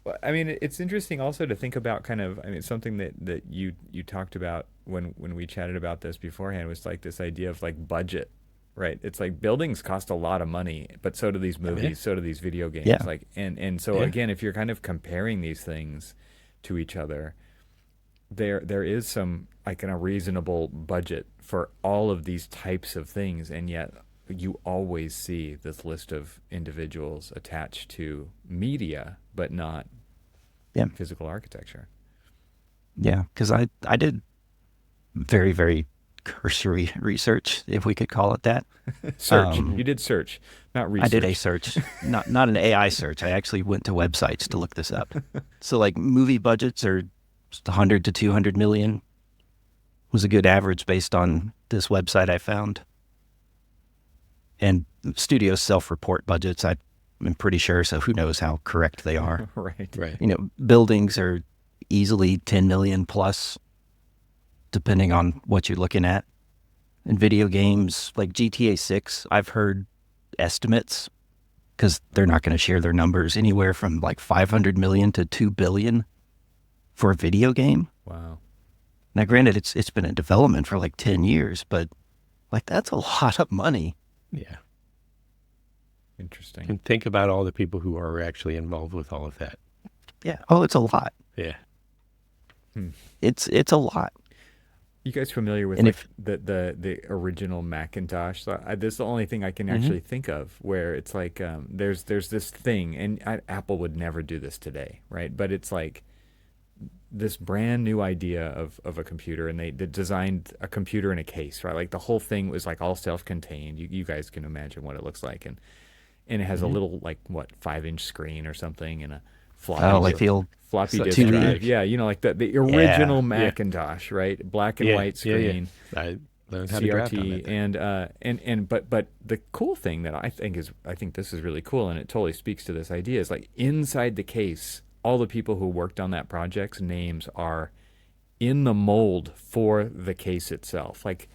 Speaker 1: Well, I mean, it's interesting also to think about kind of, I mean, something that you talked about when we chatted about this beforehand was like this idea of like budget, right? It's like buildings cost a lot of money, but so do these movies, so do these video games.
Speaker 3: Yeah.
Speaker 1: Like, and so again, if you're kind of comparing these things to each other, there is some like a reasonable budget for all of these types of things, and yet you always see this list of individuals attached to media, but not physical architecture.
Speaker 3: Yeah, because I did very, very cursory research, if we could call it that.
Speaker 1: Search. You did search, not research.
Speaker 3: I did a search, not an AI search. I actually went to websites to look this up. So like movie budgets are 100 to 200 million was a good average based on this website I found. And studios self-report budgets, I'm pretty sure, so who knows how correct they are.
Speaker 1: Right.
Speaker 3: Buildings are easily 10 million plus, depending on what you're looking at. And video games, like GTA 6, I've heard estimates, because they're not going to share their numbers, anywhere from like 500 million to 2 billion for a video game.
Speaker 1: Wow.
Speaker 3: Now, granted, it's been in development for like 10 years, but like that's a lot of money.
Speaker 2: Yeah.
Speaker 1: Interesting.
Speaker 2: And think about all the people who are actually involved with all of that.
Speaker 3: Yeah. Oh, it's a lot.
Speaker 2: Yeah.
Speaker 3: It's a lot.
Speaker 1: You guys familiar with the original Macintosh? So this is the only thing I can actually think of where it's like there's this thing, and Apple would never do this today, right? But it's like this brand new idea of a computer, and they designed a computer in a case, right? Like the whole thing was like all self-contained. You guys can imagine what it looks like, and it has a little 5-inch screen or something, and a floppy
Speaker 3: the old
Speaker 1: floppy disk
Speaker 3: 2D.
Speaker 1: drive. Yeah, like the original Macintosh, right? Black and white screen.
Speaker 2: Yeah. I learned how to draft on
Speaker 1: CRT,
Speaker 2: that.
Speaker 1: and but the cool thing that I think this is really cool, and it totally speaks to this idea, is like inside the case, all the people who worked on that project's names are in the mold for the case itself. Like,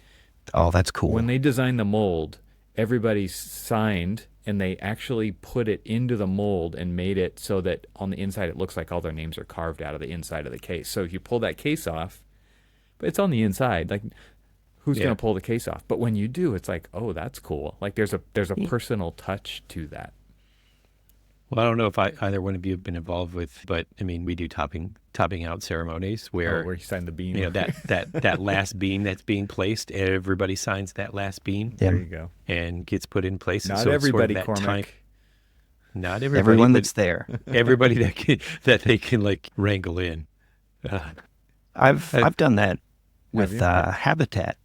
Speaker 3: oh, that's cool.
Speaker 1: when they designed the mold, everybody signed, and they actually put it into the mold and made it so that on the inside it looks like all their names are carved out of the inside of the case. So if you pull that case off, but it's on the inside, like who's going to pull the case off? But when you do, it's like, oh, that's cool. Like there's a personal touch to that.
Speaker 2: Well, I don't know if either one of you have been involved with, but I mean, we do topping out ceremonies where,
Speaker 1: where you sign the beam.
Speaker 2: you know, that last beam that's being placed, everybody signs that last beam.
Speaker 3: Yeah.
Speaker 1: There you go.
Speaker 2: And gets put in place.
Speaker 1: Not
Speaker 2: so
Speaker 1: everybody,
Speaker 2: it's sort of that
Speaker 1: Cormac.
Speaker 2: not everybody,
Speaker 3: Everyone
Speaker 2: but
Speaker 3: that's there.
Speaker 2: everybody that they can like wrangle in.
Speaker 3: I've done that with
Speaker 1: you?
Speaker 3: Habitat.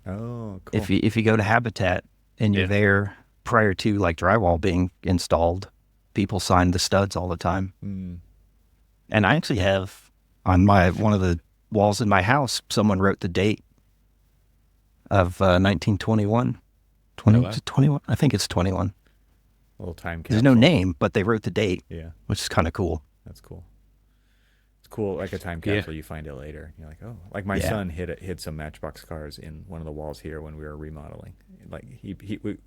Speaker 1: Oh, cool.
Speaker 3: If you go to Habitat and you're
Speaker 2: Yeah.
Speaker 3: there prior to like drywall being installed, people sign the studs all the time.
Speaker 1: Mm.
Speaker 3: And I actually have on one of the walls in my house, someone wrote the date of 1921. 20
Speaker 2: Oh, wow.
Speaker 3: to 21? I think it's 21.
Speaker 1: A little time capsule.
Speaker 3: There's no name, but they wrote the date,
Speaker 1: Yeah,
Speaker 3: which is kind of cool.
Speaker 1: that's cool. It's cool, like a time
Speaker 2: Yeah.
Speaker 1: capsule. You find it later. You're like, oh, like my
Speaker 3: Yeah.
Speaker 1: son hid some Matchbox cars in one of the walls here when we were remodeling. Like we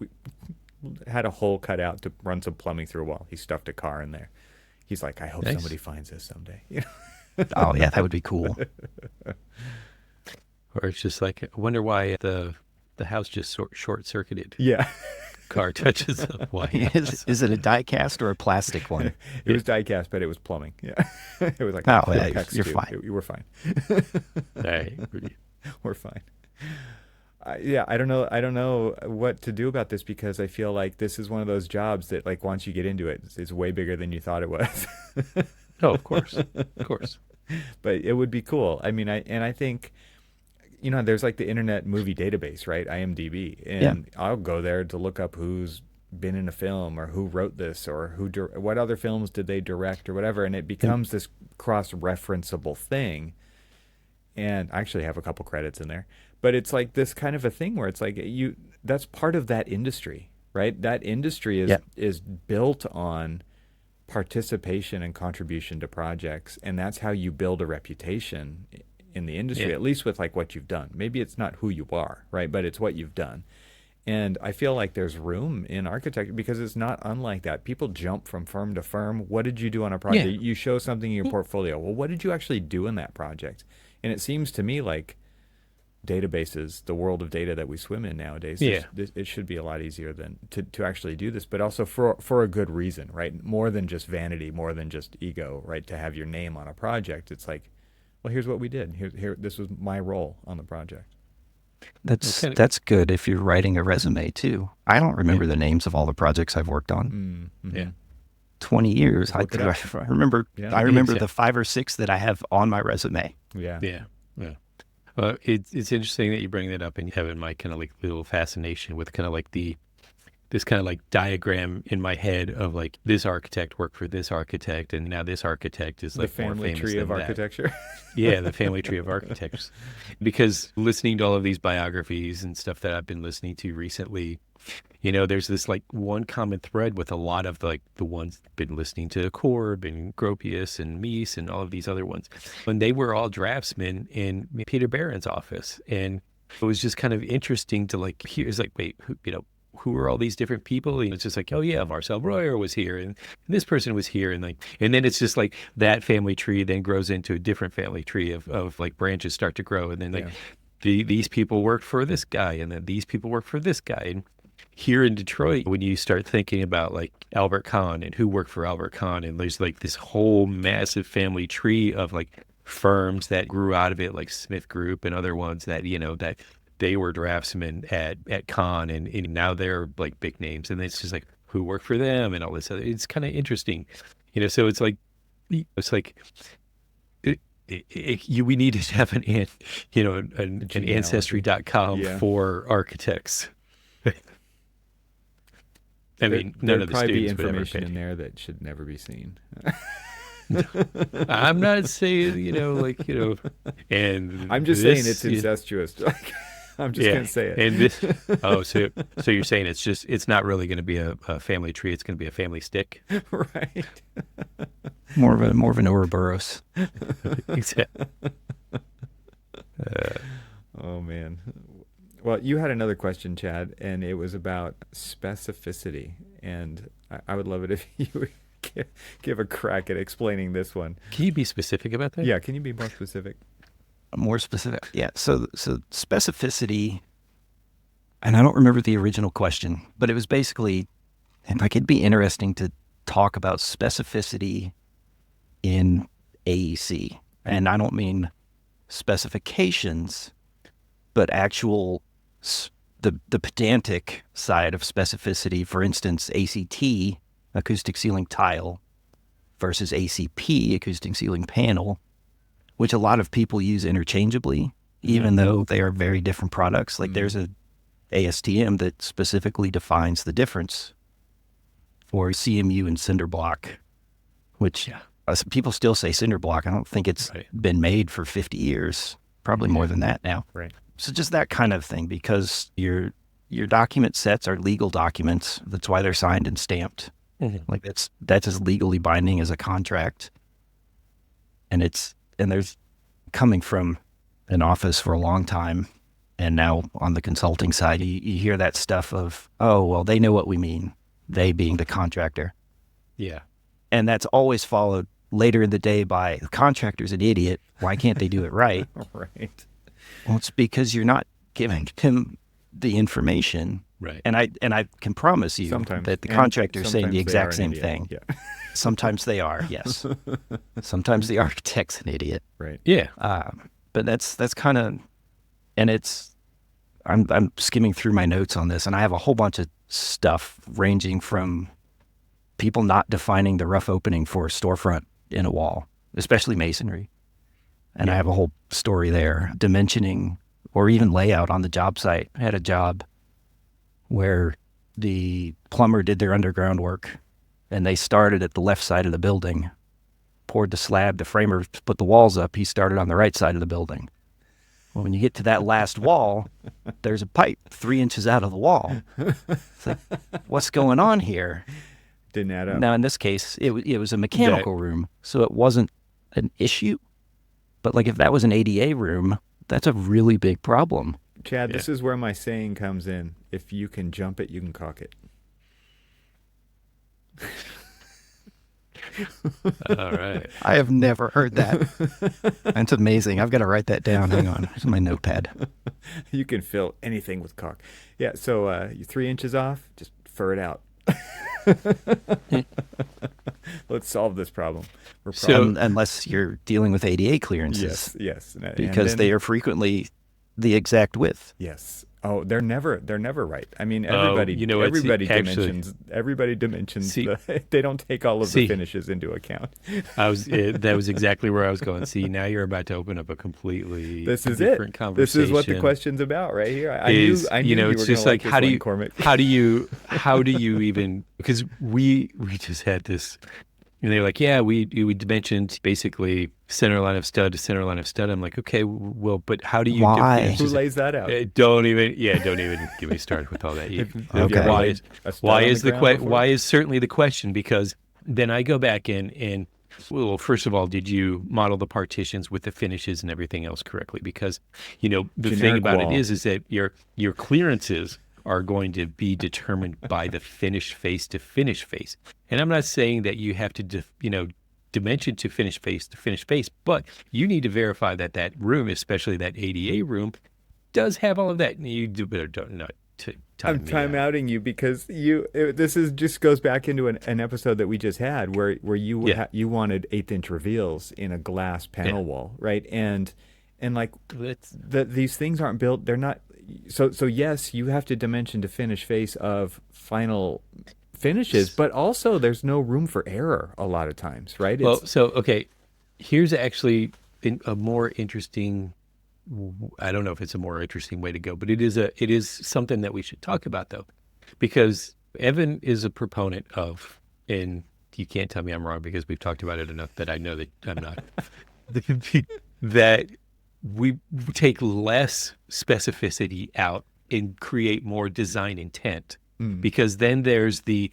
Speaker 1: had a hole cut out to run some plumbing through a wall. He stuffed a car in there. He's like, I hope
Speaker 2: Nice.
Speaker 1: somebody finds this someday.
Speaker 3: Oh yeah, that would be cool.
Speaker 2: Or it's just like, I wonder why the house just short circuited.
Speaker 1: Yeah.
Speaker 2: Car touches the white.
Speaker 3: Is it a die cast or a plastic one?
Speaker 1: It was die cast, but it was plumbing. Yeah. It was like,
Speaker 3: Oh,
Speaker 1: the
Speaker 3: yeah,
Speaker 1: PEX
Speaker 3: you're
Speaker 1: tube.
Speaker 3: fine.
Speaker 1: You were fine.
Speaker 2: Right.
Speaker 1: We're fine. Yeah, I don't know what to do about this because I feel like this is one of those jobs that, like, once you get into it, it's way bigger than you thought it was.
Speaker 2: Oh, of course. Of course.
Speaker 1: But it would be cool. I mean, I think, you know, there's like the Internet Movie Database, right? IMDb, and I'll go there to look up who's been in a film or who wrote this or what other films did they direct or whatever, and it becomes this cross-referenceable thing. And I actually have a couple credits in there, but it's like this kind of a thing where it's like that's part of that industry, right? That industry is built on participation and contribution to projects, and that's how you build a reputation in the industry, at least with like what you've done. Maybe it's not who you are, right? But it's what you've done. And I feel like there's room in architecture because it's not unlike that. People jump from firm to firm. What did you do on a project?
Speaker 2: Yeah.
Speaker 1: You show something in your portfolio. Well, what did you actually do in that project? And it seems to me like databases, the world of data that we swim in nowadays, it should be a lot easier than to actually do this, but also for a good reason, right? More than just vanity, more than just ego, right? To have your name on a project, it's like, well, here's what we did. Here, this was my role on the project.
Speaker 3: That's good if you're writing a resume too. I don't remember the names of all the projects I've worked on.
Speaker 1: Mm-hmm.
Speaker 2: Yeah.
Speaker 3: 20 years. I
Speaker 1: Look it up.
Speaker 3: remember.
Speaker 1: Yeah.
Speaker 3: I remember
Speaker 2: Yeah.
Speaker 3: the 5 or 6 that I have on my resume.
Speaker 1: Yeah.
Speaker 2: Yeah. Yeah. Well, it's interesting that you bring that up and you have my kind of like little fascination with kind of like this kind of like diagram in my head of like this architect worked for this architect and now this architect is like
Speaker 1: the family
Speaker 2: more famous
Speaker 1: tree
Speaker 2: than
Speaker 1: of
Speaker 2: that.
Speaker 1: architecture.
Speaker 2: Yeah, the family tree of architects. Because listening to all of these biographies and stuff that I've been listening to recently, you know, there's this like one common thread with a lot of like the ones been listening to Korb and Gropius and Mies and all of these other ones. When they were all draftsmen in Peter Barron's office. And it was just kind of interesting to like hear, it's like, wait, who are all these different people? And it's just like, oh yeah, Marcel Breuer was here and this person was here. And like, and then it's just like that family tree then grows into a different family tree of like branches start to grow. And then like these people worked for this guy and then these people work for this guy. And here in Detroit, when you start thinking about like Albert Kahn and who worked for Albert Kahn, and there's like this whole massive family tree of like firms that grew out of it, like Smith Group and other ones that, you know, that they were draftsmen at Kahn and now they're like big names. And it's just like who worked for them and all this other, it's kind of interesting, you know, so it's like we need to have an ancestry.com for architects. I mean, none
Speaker 1: there'd
Speaker 2: of the
Speaker 1: probably be
Speaker 2: students would ever
Speaker 1: information
Speaker 2: pay.
Speaker 1: in there that should never be seen.
Speaker 2: I'm not saying, you know, like, you know, and
Speaker 1: I'm just saying it's incestuous. I'm just going to say it.
Speaker 2: And this, so you're saying it's not really going to be a family tree. It's going to be a family stick.
Speaker 1: Right.
Speaker 3: More of an Ouroboros.
Speaker 2: Exactly.
Speaker 1: Oh man. Well, you had another question, Chad, and it was about specificity, and I would love it if you would give a crack at explaining this one.
Speaker 2: Can you be specific about that?
Speaker 1: Yeah, can you be more specific?
Speaker 3: More specific. Yeah. So specificity, and I don't remember the original question, but it was basically like it'd be interesting to talk about specificity in AEC. And I don't mean specifications, but actual the pedantic side of specificity. For instance, ACT, acoustic ceiling tile, versus ACP, acoustic ceiling panel, which a lot of people use interchangeably, even though they are very different products. Like there's a ASTM that specifically defines the difference for CMU and cinder block, which people still say cinder block. I don't think it's been made for 50 years, probably more than that now.
Speaker 1: Right.
Speaker 3: So just that kind of thing, because your document sets are legal documents. That's why they're signed and stamped. Like that's as legally binding as a contract. And there's coming from an office for a long time, and now on the consulting side, you hear that stuff of, oh, well, they know what we mean, they being the contractor.
Speaker 2: Yeah.
Speaker 3: And that's always followed later in the day by, the contractor's an idiot. Why can't they do it right?
Speaker 1: Right.
Speaker 3: Well, it's because you're not giving him the information.
Speaker 2: Right.
Speaker 3: And I can promise you that the contractor's saying the exact same thing. Yeah. Sometimes they are, yes. Sometimes the architect's an idiot.
Speaker 1: Right.
Speaker 2: Yeah.
Speaker 3: But that's kind of, and I'm skimming through my notes on this, and I have a whole bunch of stuff ranging from people not defining the rough opening for a storefront in a wall, especially masonry. And I have a whole story there, dimensioning or even layout on the job site. I had a job where the plumber did their underground work, and they started at the left side of the building, poured the slab, the framer put the walls up, he started on the right side of the building. Well, when you get to that last wall, there's a pipe 3 inches out of the wall. It's like, what's going on here?
Speaker 1: Didn't add up.
Speaker 3: Now, in this case, it was a mechanical room, so it wasn't an issue. But like if that was an ADA room, that's a really big problem.
Speaker 1: Chad, this is where my saying comes in. If you can jump it, you can cock it.
Speaker 2: All right.
Speaker 3: I have never heard that. That's amazing. I've got to write that down. Hang on. Here's my notepad.
Speaker 1: You can fill anything with cock. Yeah, so you're 3 inches off, just fur it out. Let's solve this problem.
Speaker 3: Unless you're dealing with ADA clearances.
Speaker 1: Yes.
Speaker 3: Because they are frequently the exact width.
Speaker 1: Yes. Oh, they're never right. I mean, everybody dimensions.
Speaker 2: See,
Speaker 1: they don't take all of the finishes into account.
Speaker 2: That was exactly where I was going. See, now you're about to open up a completely different conversation.
Speaker 1: This is what the question's about right here. I knew you were
Speaker 2: it's just
Speaker 1: like
Speaker 2: how do you,
Speaker 1: Cormac.
Speaker 2: how do you even, because we just had this, and they're like, yeah, we dimensioned basically center line of stud to center line of stud. I'm like, okay, well, but how do you?
Speaker 3: Why?
Speaker 1: Who lays that out?
Speaker 2: Don't even get me started with all that.
Speaker 3: Okay.
Speaker 2: Why is certainly the question, because then I go back in and, well, first of all, did you model the partitions with the finishes and everything else correctly? Because, the thing about it is that your clearances are going to be determined by the finish face to finish face. And I'm not saying that you have to, dimension to finish face, but you need to verify that room, especially that ADA room, does have all of that. And you do better not to
Speaker 1: I'm time-outing you because this just goes back into an episode that we just had where you wanted 1/8-inch reveals in a glass panel wall, right? And like these things aren't built. They're not. So yes, you have to dimension to finish face of final finishes, but also there's no room for error a lot of times, right?
Speaker 2: Here's actually a more interesting. I don't know if it's a more interesting way to go, but it is something that we should talk about though, because Evan is a proponent of, and you can't tell me I'm wrong because we've talked about it enough that I know that I'm not. That we take less specificity out and create more design intent, because then there's the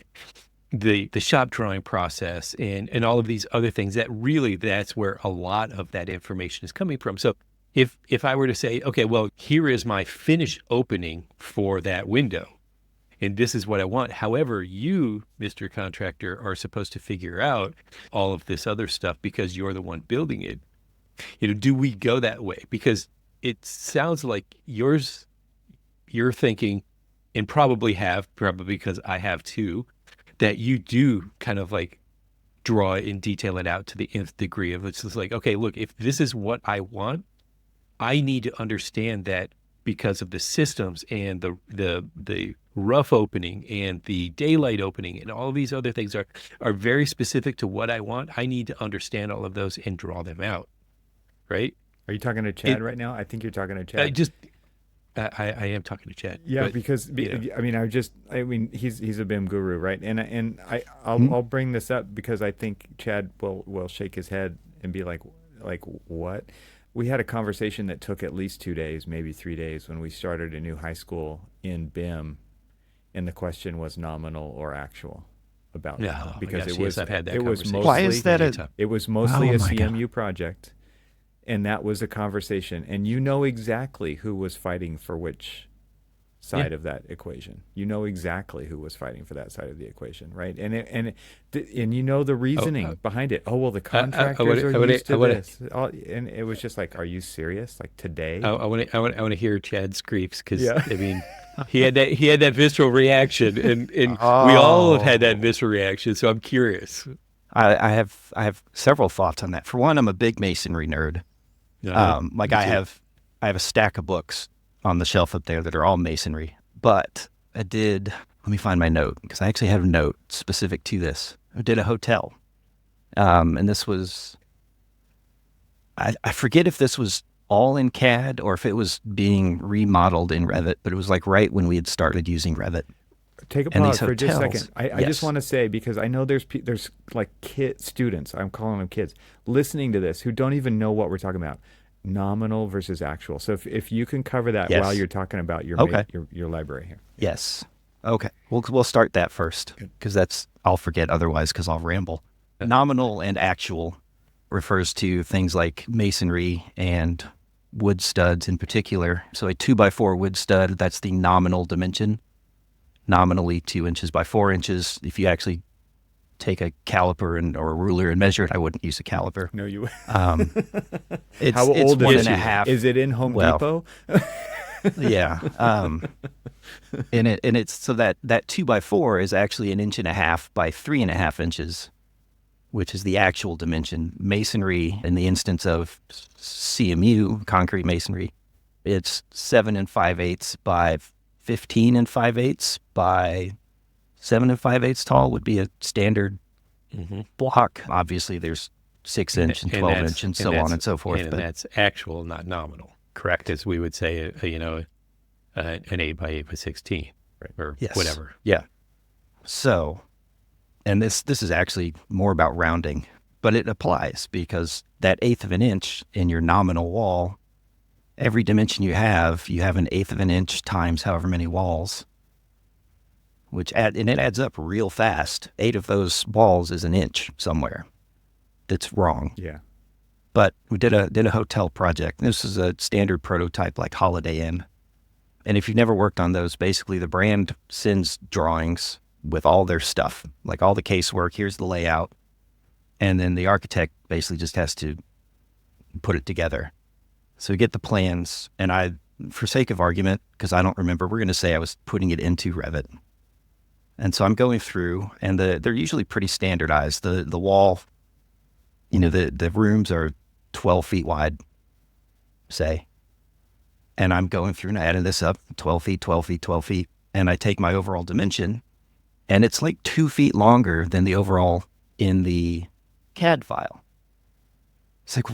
Speaker 2: shop drawing process and all of these other things that's where a lot of that information is coming from. So if I were to say, okay, well, here is my finish opening for that window, and this is what I want. However, you, Mr. Contractor, are supposed to figure out all of this other stuff because you're the one building it. Do we go that way? Because it sounds like you're thinking, and probably because I have too, that you do kind of like draw it and detail it out to the nth degree of it's just like, okay, look, if this is what I want, I need to understand that because of the systems and the rough opening and the daylight opening and all these other things are very specific to what I want. I need to understand all of those and draw them out. Right?
Speaker 1: Are you talking to Chad right now? I think you're talking to Chad.
Speaker 2: I am talking to Chad.
Speaker 1: Yeah,
Speaker 2: but,
Speaker 1: because I mean, he's a BIM guru, right? And I'll bring this up because I think Chad will shake his head and be like what? We had a conversation that took at least 2 days, maybe 3 days, when we started a new high school in BIM, and the question was nominal or actual about because it was
Speaker 2: I've had that
Speaker 1: it was
Speaker 2: conversation.
Speaker 1: mostly
Speaker 3: Why is that
Speaker 1: it was mostly
Speaker 3: Oh
Speaker 1: a
Speaker 3: my
Speaker 1: CMU project. And that was a conversation. And you know exactly who was fighting for which side of that equation. You know exactly who was fighting for that side of the equation, right? And you know the reasoning behind it. Oh, well, the contractors are used to this. And it was just like, are you serious? Like today?
Speaker 2: I want to hear Chad's griefs because I mean, he had that visceral reaction, and we all have had that visceral reaction. So I'm curious.
Speaker 3: I have several thoughts on that. For one, I'm a big masonry nerd. I have a stack of books on the shelf up there that are all masonry. But let me find my note because I actually have a note specific to this. I did a hotel, and this was I forget if this was all in CAD or if it was being remodeled in Revit. But it was like right when we had started using Revit.
Speaker 1: Take a pause for just a second. I just want to say, because I know there's like students, I'm calling them kids, listening to this who don't even know what we're talking about. Nominal versus actual. So if you can cover that while you're talking about your library here.
Speaker 3: Yes. Okay. We'll start that first because I'll forget otherwise because I'll ramble. Nominal and actual refers to things like masonry and wood studs in particular. So a 2x4 wood stud, that's the nominal dimension. Nominally 2 inches by 4 inches. If you actually take a caliper or a ruler and measure it, I wouldn't use a caliper.
Speaker 1: No, you.
Speaker 3: It's
Speaker 1: How old
Speaker 3: one
Speaker 1: is
Speaker 3: and
Speaker 1: it?
Speaker 3: a half.
Speaker 1: Is it in Home Depot?
Speaker 3: Yeah. And it's so that 2x4 is actually 1.5 inches by 3.5 inches, which is the actual dimension. Masonry, in the instance of CMU concrete masonry, it's 7 5/8 by 15 5/8 by 7 5/8 tall would be a standard block. Obviously, there's 6 inch and 12 inch and so on and so forth.
Speaker 2: And that's actual, not nominal. Correct, as we would say, an 8 by 8 by 16, or whatever.
Speaker 3: Yeah. So, and this is actually more about rounding, but it applies because that 1/8 of an inch in your nominal wall, every dimension you have 1/8 of an inch times however many walls, and it adds up real fast. 8 of those walls is an inch somewhere. That's wrong.
Speaker 1: Yeah.
Speaker 3: But we did a hotel project. This is a standard prototype like Holiday Inn. And if you've never worked on those, basically the brand sends drawings with all their stuff, like all the casework. Here's the layout. And then the architect basically just has to put it together. So we get the plans, and for sake of argument, because I don't remember, we're going to say I was putting it into Revit. And so I'm going through, and they're usually pretty standardized. The wall, the rooms are 12 feet wide, say. And I'm going through and adding this up, 12 feet, 12 feet, 12 feet. And I take my overall dimension, and it's like 2 feet longer than the overall in the CAD file. It's like,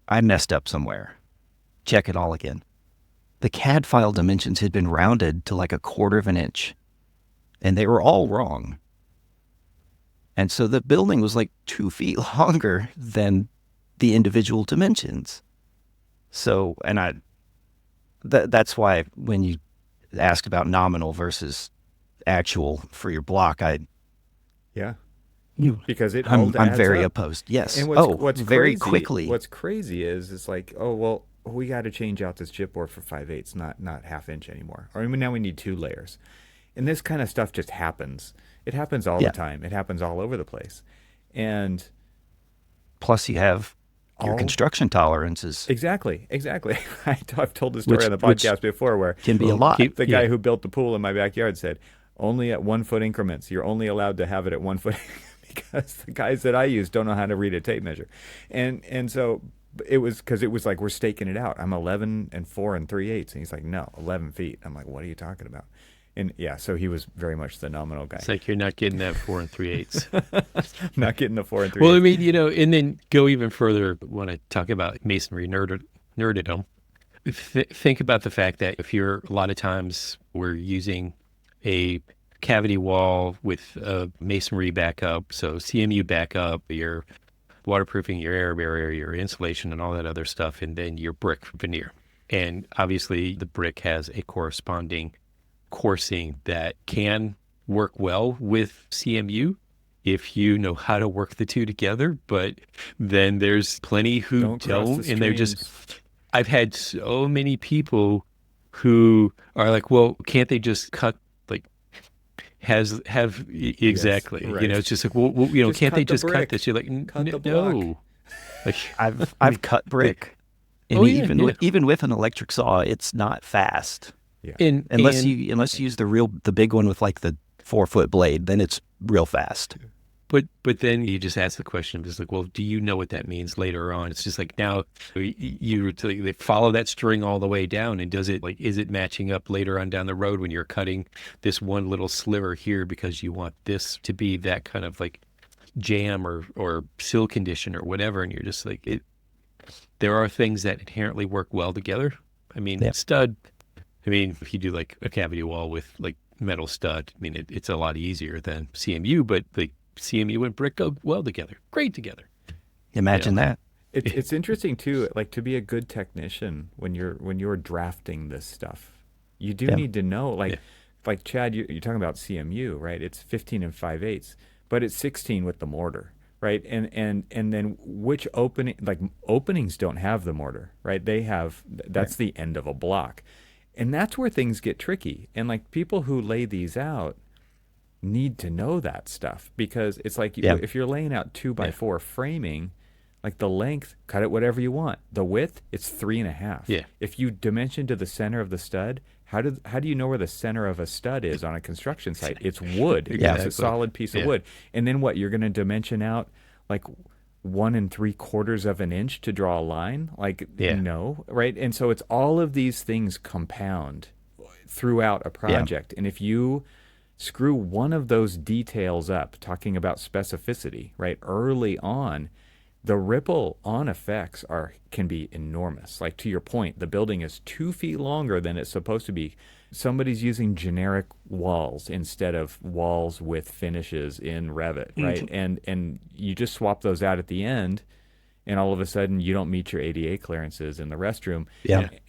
Speaker 3: I messed up somewhere. Check it all again. The CAD file dimensions had been rounded to like 1/4 of an inch, and they were all wrong. And so the building was like 2 feet longer than the individual dimensions. So, and that's why when you ask about nominal versus actual for your block,
Speaker 1: because
Speaker 3: I'm very opposed. Yes.
Speaker 1: And what's
Speaker 3: very
Speaker 1: crazy,
Speaker 3: quickly.
Speaker 1: What's crazy is it's like, oh well, we got to change out this chipboard for 5/8, not 1/2 inch anymore. Or now we need 2 layers. And this kind of stuff just happens. It happens all the time. It happens all over the place. And
Speaker 3: plus you have your construction tolerances.
Speaker 1: Exactly. I've told the story on the podcast before where
Speaker 3: can be a lot.
Speaker 1: The guy who built the pool in my backyard said, only at 1 foot increments. You're only allowed to have it at 1 foot because the guys that I use don't know how to read a tape measure. And so it was because it was like, we're staking it out. I'm 11 and 4 3/8. And he's like, no, 11 feet. I'm like, what are you talking about? And yeah, so he was very much the nominal guy.
Speaker 2: It's like you're not getting that 4 3/8.
Speaker 1: Not getting the 4 3/8.
Speaker 2: Well, I mean, and then go even further when I talk about masonry nerdedom. Think about the fact that if you're, a lot of times we're using a cavity wall with a masonry backup, so CMU backup, your waterproofing, your air barrier, your insulation, and all that other stuff, and then your brick veneer. And obviously the brick has a corresponding coursing that can work well with CMU if you know how to work the two together, but then there's plenty who don't, and they're just, I've had so many people who are like, well, can't they just cut, like, exactly,
Speaker 1: yes, right.
Speaker 2: It's just like, well can't they just cut this? You're like, no. Like,
Speaker 3: I've cut brick, and even with an electric saw, it's not fast.
Speaker 1: Yeah.
Speaker 3: Unless you use the big one with like the 4-foot blade, then it's real fast.
Speaker 2: But then you just ask the question, it's like, well, do you know what that means later on? It's just like, now they follow that string all the way down, and is it matching up later on down the road when you're cutting this one little sliver here because you want this to be that kind of like jam or seal condition or whatever, and you're just like, there are things that inherently work well together. I mean, stud. I mean, if you do like a cavity wall with like metal stud, I mean, it's a lot easier than CMU, but the CMU and brick go well together, great together.
Speaker 3: Imagine that.
Speaker 1: It's interesting too, like, to be a good technician when you're drafting this stuff, you do need to know, like Chad, you're talking about CMU, right? It's 15 5/8, but it's 16 with the mortar, right? And then which openings don't have the mortar, right? That's the end of a block. And that's where things get tricky. And like, people who lay these out need to know that stuff, because it's like, if you're laying out 2x4 framing, like, the length, cut it whatever you want. The width, it's 3.5.
Speaker 2: Yeah.
Speaker 1: If you dimension to the center of the stud, how do you know where the center of a stud is on a construction site? It's wood. It's a solid piece of wood. And then what? You're going to dimension out like 1 3/4 of an inch to draw a line? Like, no, right? And so it's all of these things compound throughout a project. And if you screw one of those details up, talking about specificity, right, early on, the ripple on effects can be enormous. Like, to your point, the building is 2 feet longer than it's supposed to be. Somebody's using generic walls instead of walls with finishes in Revit, right? And you just swap those out at the end, and all of a sudden you don't meet your ADA clearances in the restroom.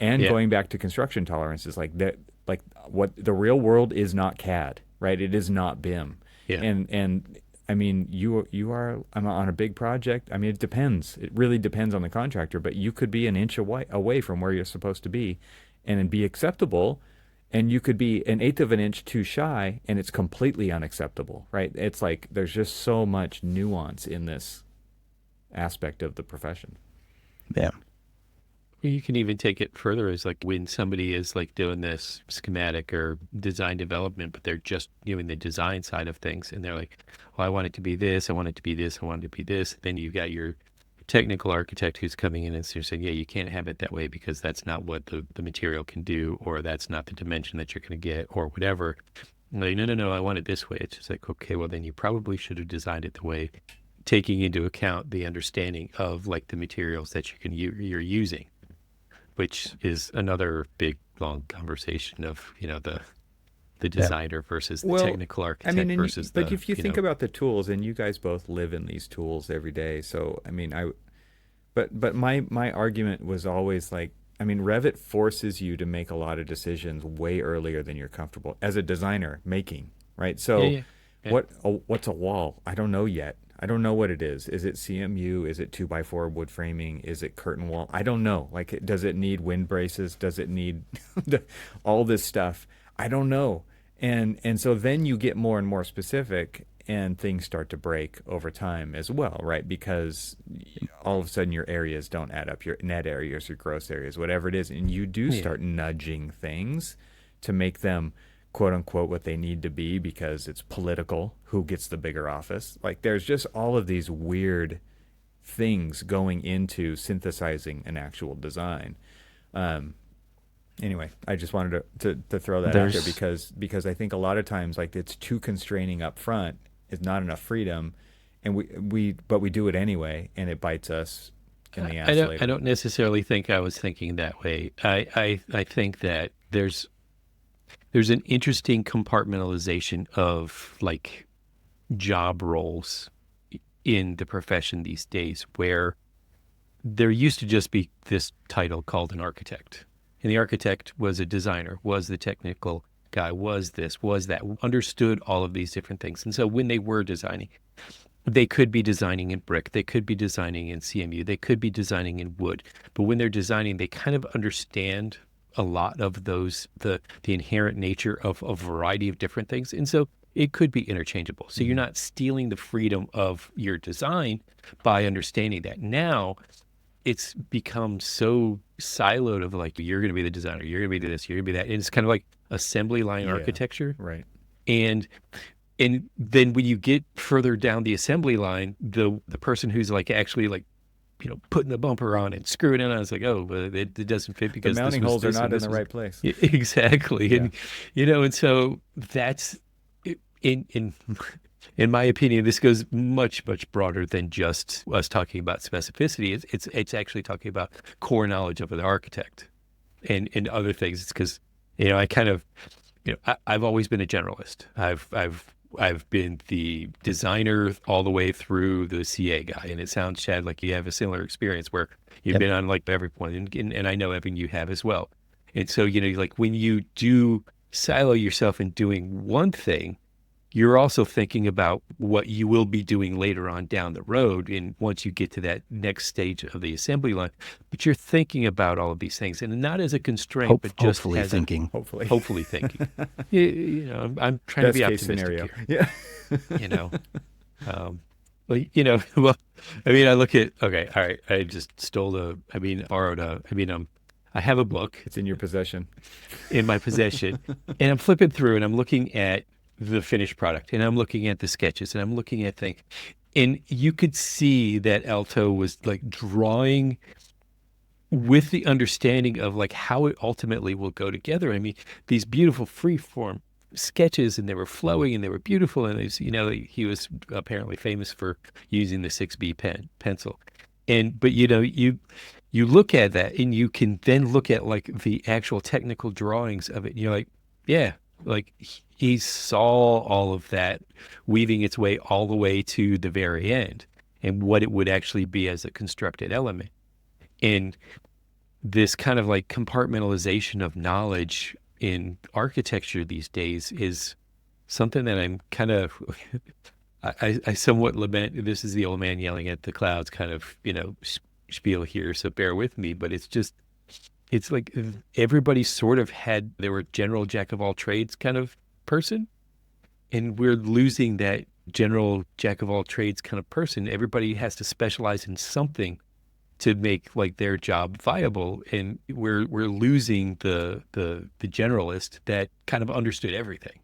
Speaker 1: Going back to construction tolerances, like that, like, what the real world is not CAD, right? It is not BIM. And I mean, I'm on a big project. I mean, it depends. It really depends on the contractor, but you could be an inch away from where you're supposed to be and be acceptable. And you could be 1/8 of an inch too shy, and it's completely unacceptable, right? It's like, there's just so much nuance in this aspect of the profession.
Speaker 3: Yeah.
Speaker 2: You can even take it further, as like when somebody is like doing this schematic or design development, but they're just doing the design side of things, and they're like, well, I want it to be this, I want it to be this, I want it to be this. Then you've got your technical architect who's coming in and saying, yeah, you can't have it that way because that's not what the material can do, or that's not the dimension that you're going to get, or whatever. And like, no, I want it this way. It's just like, okay, well, then you probably should have designed it the way, taking into account the understanding of like the materials that you're using, which is another big, long conversation of, the designer versus the technical architect versus
Speaker 1: like, if you think about the tools, and you guys both live in these tools every day. So, I mean, but my argument was always like, I mean, Revit forces you to make a lot of decisions way earlier than you're comfortable as a designer making, right? So what's a wall? I don't know yet. I don't know what it is. Is it CMU? Is it 2x4 wood framing? Is it curtain wall? I don't know. Like, does it need wind braces? Does it need all this stuff? I don't know. And so then you get more and more specific, and things start to break over time as well, right? Because all of a sudden your areas don't add up, your net areas, your gross areas, whatever it is, and you do start nudging things to make them quote unquote what they need to be because it's political, who gets the bigger office. Like there's just all of these weird things going into synthesizing an actual design. Anyway, I just wanted to throw that out there because I think a lot of times like it's too constraining up front, is not enough freedom, and we do it anyway, and it bites us in the ass later.
Speaker 2: I don't necessarily think I was thinking that way. I think that there's an interesting compartmentalization of like job roles in the profession these days, where there used to just be this title called an architect. And the architect was a designer, was the technical guy, was this, was that, understood all of these different things. And so when they were designing, they could be designing in brick, they could be designing in CMU, they could be designing in wood. But when they're designing, they kind of understand a lot of those, the inherent nature of a variety of different things. And so it could be interchangeable. So you're not stealing the freedom of your design by understanding that. Now, it's become so siloed of like, you're going to be the designer, you're going to be this, you're going to be that. And it's kind of like assembly line architecture.
Speaker 1: Right.
Speaker 2: And then when you get further down the assembly line, the person who's like actually like, you know, putting the bumper on and screwing it on, it's like, oh, but it doesn't fit because
Speaker 1: the mounting holes are not in the right place.
Speaker 2: Exactly. Yeah. And, you know, and so that's in my opinion, this goes much, much broader than just us talking about specificity. It's actually talking about core knowledge of an architect and other things. It's because, you know, I kind of, you know, I've always been a generalist. I've been the designer all the way through the CA guy. And it sounds, Chad, like you have a similar experience where you've been on like every point. And I know, Evan, you have as well. And so, you know, like when you do silo yourself in doing one thing, you're also thinking about what you will be doing later on down the road. And once you get to that next stage of the assembly line, but you're thinking about all of these things, and not as a constraint, but just
Speaker 3: hopefully
Speaker 2: as
Speaker 3: thinking.
Speaker 2: Hopefully thinking. You know, I'm trying
Speaker 1: Best
Speaker 2: to be
Speaker 1: case
Speaker 2: optimistic
Speaker 1: scenario.
Speaker 2: here.
Speaker 1: Yeah.
Speaker 2: You know, well, you know, well, I mean, I look at, okay, all right, I just I have a book.
Speaker 1: It's in your possession.
Speaker 2: In my possession. And I'm flipping through and I'm looking at the finished product, and I'm looking at the sketches, and I'm looking at things, and you could see that Alto was like drawing with the understanding of like how it ultimately will go together. I mean, these beautiful freeform sketches, and they were flowing and they were beautiful, and it's, you know, he was apparently famous for using the 6B pencil, but you know, you look at that and you can then look at like the actual technical drawings of it, and you're like, yeah, like he saw all of that weaving its way all the way to the very end and what it would actually be as a constructed element. And this kind of like compartmentalization of knowledge in architecture these days is something that I'm kind of, I somewhat lament. This is the old man yelling at the clouds kind of, you know, spiel here, so bear with me, but it's just, it's like everybody sort of they were general jack of all trades kind of person. And we're losing that general jack of all trades kind of person. Everybody has to specialize in something to make like their job viable. And we're losing the generalist that kind of understood everything.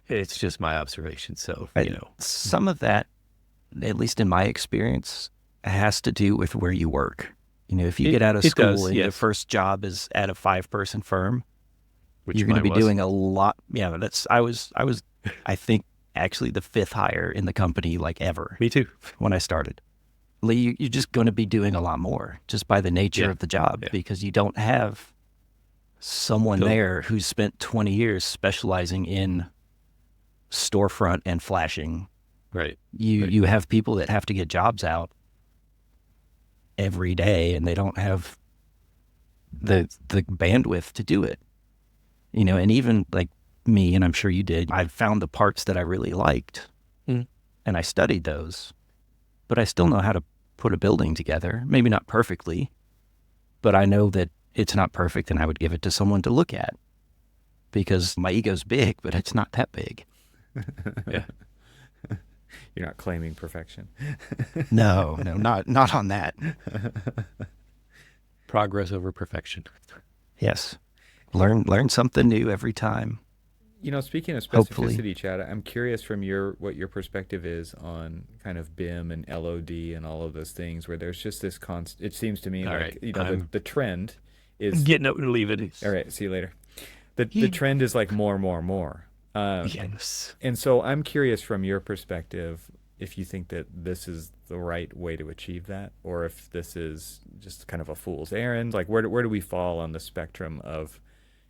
Speaker 2: It's just my observation. So, you know,
Speaker 3: some of that, at least in my experience, has to do with where you work. You know, if you get out of school and your first job is at a 5-person firm, which you're going to be doing a lot. Yeah, I think actually the 5th hire in the company like ever.
Speaker 2: Me too.
Speaker 3: When I started. You're just going to be doing a lot more just by the nature of the job because you don't have someone there who's spent 20 years specializing in storefront and flashing.
Speaker 2: Right.
Speaker 3: You have people that have to get jobs out every day, and they don't have the bandwidth to do it. You know, and even like me, and I'm sure you did, I found the parts that I really liked, and I studied those, but I still know how to put a building together. Maybe not perfectly, but I know that it's not perfect, and I would give it to someone to look at because my ego's big, but it's not that big.
Speaker 2: Yeah.
Speaker 1: You're not claiming perfection.
Speaker 3: No, not on that.
Speaker 2: Progress over perfection.
Speaker 3: Yes. learn something new every time.
Speaker 1: Speaking of
Speaker 3: Hopefully.
Speaker 1: specificity, Chad, I'm curious from what your perspective is on kind of BIM and LOD and all of those things where there's just this it seems to me
Speaker 2: All
Speaker 1: like,
Speaker 2: right, I'm
Speaker 1: the trend is,
Speaker 2: getting up and leaving.
Speaker 1: all right, see you later. The trend is like more, more, more.
Speaker 2: Yes.
Speaker 1: And so I'm curious from your perspective if you think that this is the right way to achieve that, or if this is just kind of a fool's errand. Like where do we fall on the spectrum of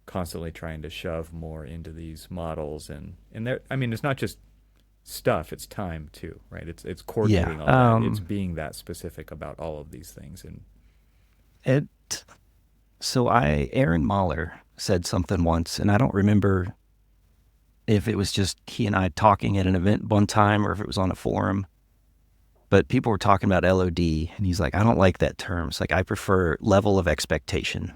Speaker 1: constantly trying to shove more into these models and there, I mean, it's not just stuff, it's time too, right? It's coordinating all that. It's being that specific about all of these things. And
Speaker 3: It. So Aaron Mahler said something once, and I don't remember if it was just he and I talking at an event one time or if it was on a forum, but people were talking about LOD, and he's like, I don't like that term. It's like, I prefer level of expectation.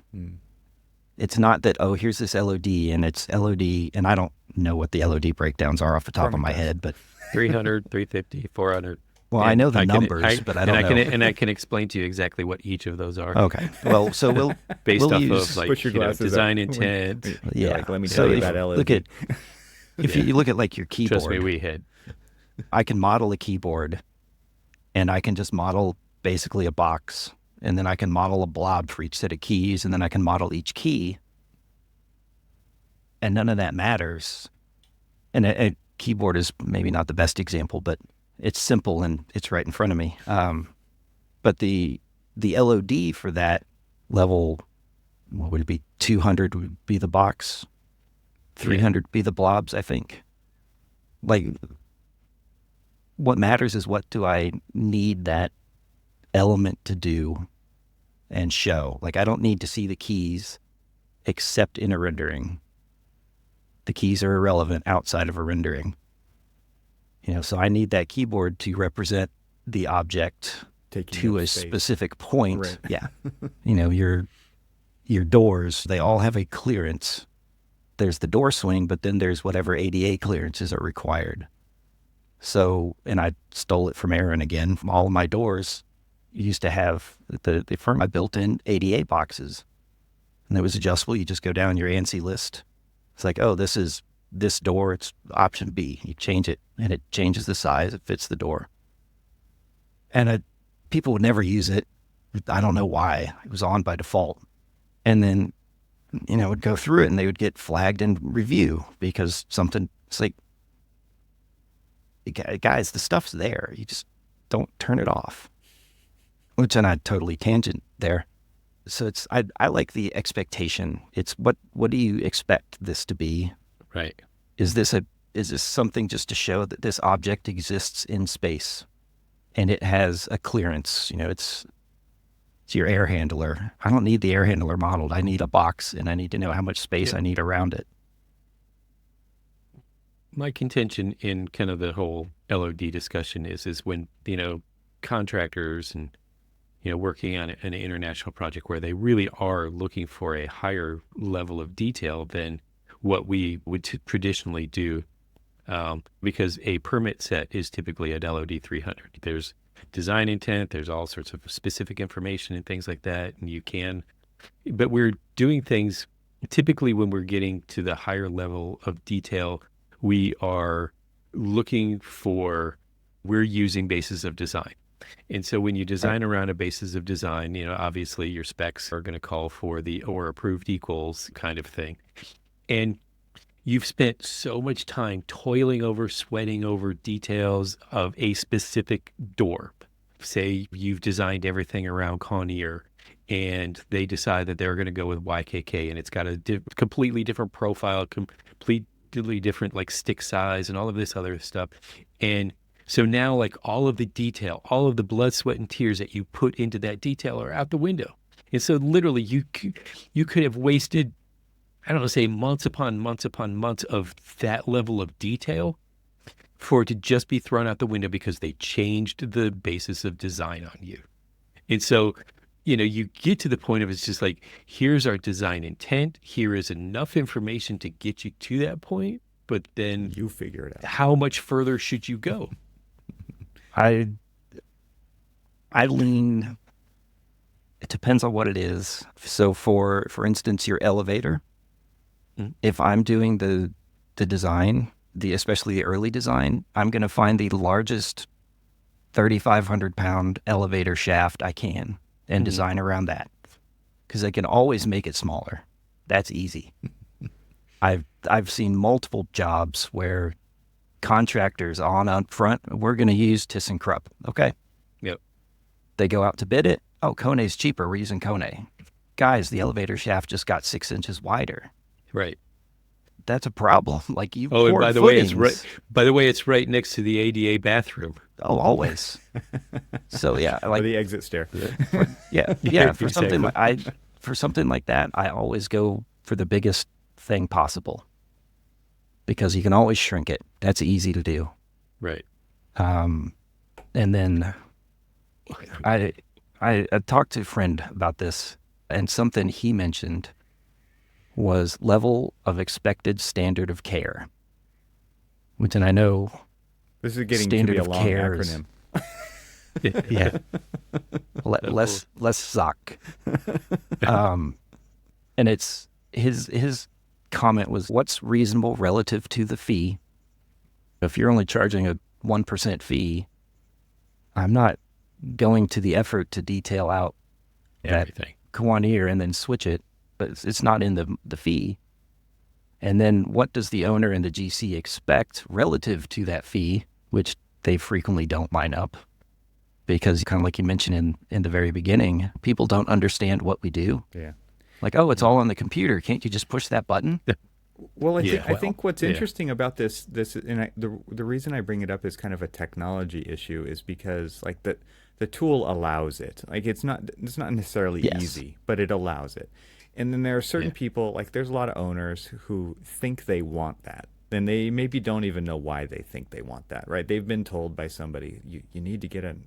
Speaker 3: It's not that, oh, here's this LOD and it's LOD, and I don't know what the LOD breakdowns are off the top of my head, but
Speaker 2: 300, 350, 400.
Speaker 3: well,
Speaker 2: And
Speaker 3: I know the
Speaker 2: can-
Speaker 3: numbers, but I don't know.
Speaker 2: And I can explain to you exactly what each of those are.
Speaker 3: Okay. Well, so we'll
Speaker 2: Based
Speaker 3: we'll
Speaker 2: off
Speaker 3: use,
Speaker 2: of like
Speaker 1: Put your glasses
Speaker 2: design
Speaker 1: up.
Speaker 2: intent.
Speaker 3: yeah.
Speaker 1: like, let me
Speaker 3: So
Speaker 1: tell you
Speaker 3: if-
Speaker 1: about LOD.
Speaker 3: Look at if you look at like your keyboard.
Speaker 2: Trust me, we had.
Speaker 3: I can model a keyboard, and I can just model basically a box, and then I can model a blob for each set of keys, and then I can model each key, and none of that matters. And a keyboard is maybe not the best example, but it's simple and it's right in front of me. But the LOD for that level, what would it be? 200 would be the box, 300 be the blobs, I think. Like, what matters is what do I need that element to do and show. Like, I don't need to see the keys except in a rendering. The keys are irrelevant outside of a rendering. So I need that keyboard to represent the object
Speaker 1: Taking
Speaker 3: to
Speaker 1: up
Speaker 3: a
Speaker 1: space.
Speaker 3: specific point.
Speaker 1: Right.
Speaker 3: Yeah. Your doors, they all have a clearance. There's the door swing, but then there's whatever ADA clearances are required. So, and I stole it from Aaron again. All of my doors used to have the firm I built in ADA boxes, and it was adjustable. You just go down your ANSI list. It's like, oh, this is this door. It's option B. You change it, and it changes the size. It fits the door. And people would never use it. I don't know why. It was on by default. And then, would go through it, and they would get flagged in review because something. It's like, guys, the stuff's there. You just don't turn it off. And I totally tangent there. So I like the expectation. It's what do you expect this to be?
Speaker 2: Right.
Speaker 3: Is this something just to show that this object exists in space and it has a clearance? It's your air handler. I don't need the air handler modeled. I need a box, and I need to know how much space I need around it.
Speaker 2: My contention in kind of the whole LOD discussion is when, contractors and, working on an international project where they really are looking for a higher level of detail than what we would traditionally do, because a permit set is typically an LOD 300. There's design intent, there's all sorts of specific information and things like that, but we're doing things, typically when we're getting to the higher level of detail, we are we're using bases of design. And so when you design around a basis of design, obviously your specs are going to call for the or approved equals kind of thing. And you've spent so much time toiling over, sweating over details of a specific door. Say you've designed everything around Conair, and they decide that they're going to go with YKK, and it's got a completely different profile, completely different like stick size and all of this other stuff. And so now, like, all of the detail, all of the blood, sweat, and tears that you put into that detail are out the window. And so literally you could have wasted, I don't know, say months upon months upon months of that level of detail for it to just be thrown out the window because they changed the basis of design on you. And so, you get to the point of it's just like, here's our design intent. Here is enough information to get you to that point. But then
Speaker 1: you figure it out.
Speaker 2: How much further should you go?
Speaker 3: I lean, it depends on what it is. So for instance, your elevator, If I'm doing the design, especially the early design, I'm going to find the largest 3,500-pound elevator shaft I can and design around that, because I can always make it smaller. That's easy. I've seen multiple jobs where contractors on up front, we're going to use ThyssenKrupp. Okay.
Speaker 2: Yep.
Speaker 3: They go out to bid it. Oh, Kone's cheaper. We're using Kone. Guys, the elevator shaft just got 6 inches wider.
Speaker 2: Right.
Speaker 3: That's a problem. Like you.
Speaker 2: Oh, and
Speaker 3: poured
Speaker 2: by the way,
Speaker 3: footings.
Speaker 2: it's right next to the ADA bathroom.
Speaker 3: Oh, always. So yeah,
Speaker 1: Or
Speaker 3: like
Speaker 1: the exit stair.
Speaker 3: yeah. For something for something like that, I always go for the biggest thing possible, because you can always shrink it. That's easy to do.
Speaker 2: Right.
Speaker 3: And then I talked to a friend about this, and something he mentioned was level of expected standard of care, which, and I know
Speaker 1: This is getting
Speaker 3: standard
Speaker 1: to be a
Speaker 3: of
Speaker 1: long
Speaker 3: care is-
Speaker 1: acronym.
Speaker 3: yeah, less Zoc. And it's his comment was, what's reasonable relative to the fee? If you're only charging a 1% fee, I'm not going to the effort to detail out
Speaker 2: Everything.
Speaker 3: that Kwanir and then switch it, but it's not in the fee. And then what does the owner and the GC expect relative to that fee, which they frequently don't line up, because kind of like you mentioned in the very beginning, people don't understand what we do.
Speaker 1: Yeah.
Speaker 3: Like, oh, it's all on the computer. Can't you just push that button?
Speaker 1: Well, I
Speaker 2: well,
Speaker 1: think what's
Speaker 2: yeah.
Speaker 1: interesting about this, and the reason I bring it up is kind of a technology issue, is because like the tool allows it. Like it's not necessarily
Speaker 3: Yes.
Speaker 1: easy, but it allows it. And then there are certain people, like there's a lot of owners who think they want that, and they maybe don't even know why they think they want that. Right? They've been told by somebody, you need to get a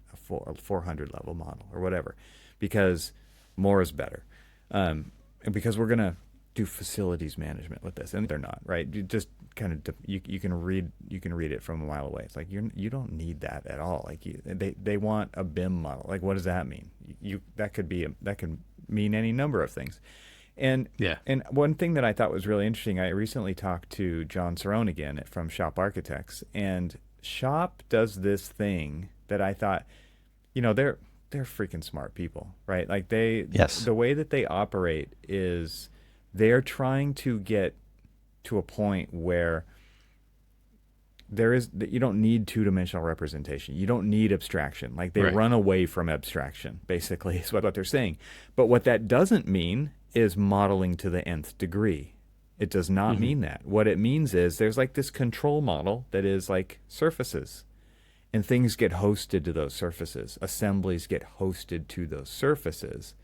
Speaker 1: 400 level model or whatever, because more is better. And because we're gonna do facilities management with this, and they're not, right? You just kind of you can read it from a mile away. It's like you don't need that at all. Like they want a BIM model. Like what does that mean? That could mean any number of things. And one thing that I thought was really interesting, I recently talked to John Cerrone again from Shop Architects, and Shop does this thing that I thought, they're freaking smart people, right? Like
Speaker 3: Yes.
Speaker 1: the way that they operate is they're trying to get to a point where you don't need two-dimensional representation. You don't need abstraction. Like they run away from abstraction, basically, is what they're saying. But what that doesn't mean is modeling to the nth degree. It does not mean that. What it means is there's like this control model that is like surfaces, and things get hosted to those surfaces. Assemblies get hosted to those surfaces.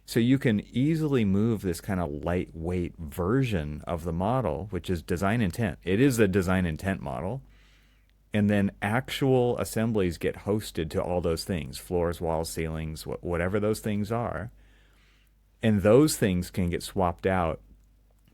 Speaker 1: So you can easily move this kind of lightweight version of the model, which is design intent. It is a design intent model. And then actual assemblies get hosted to all those things, floors, walls, ceilings, whatever those things are. And those things can get swapped out,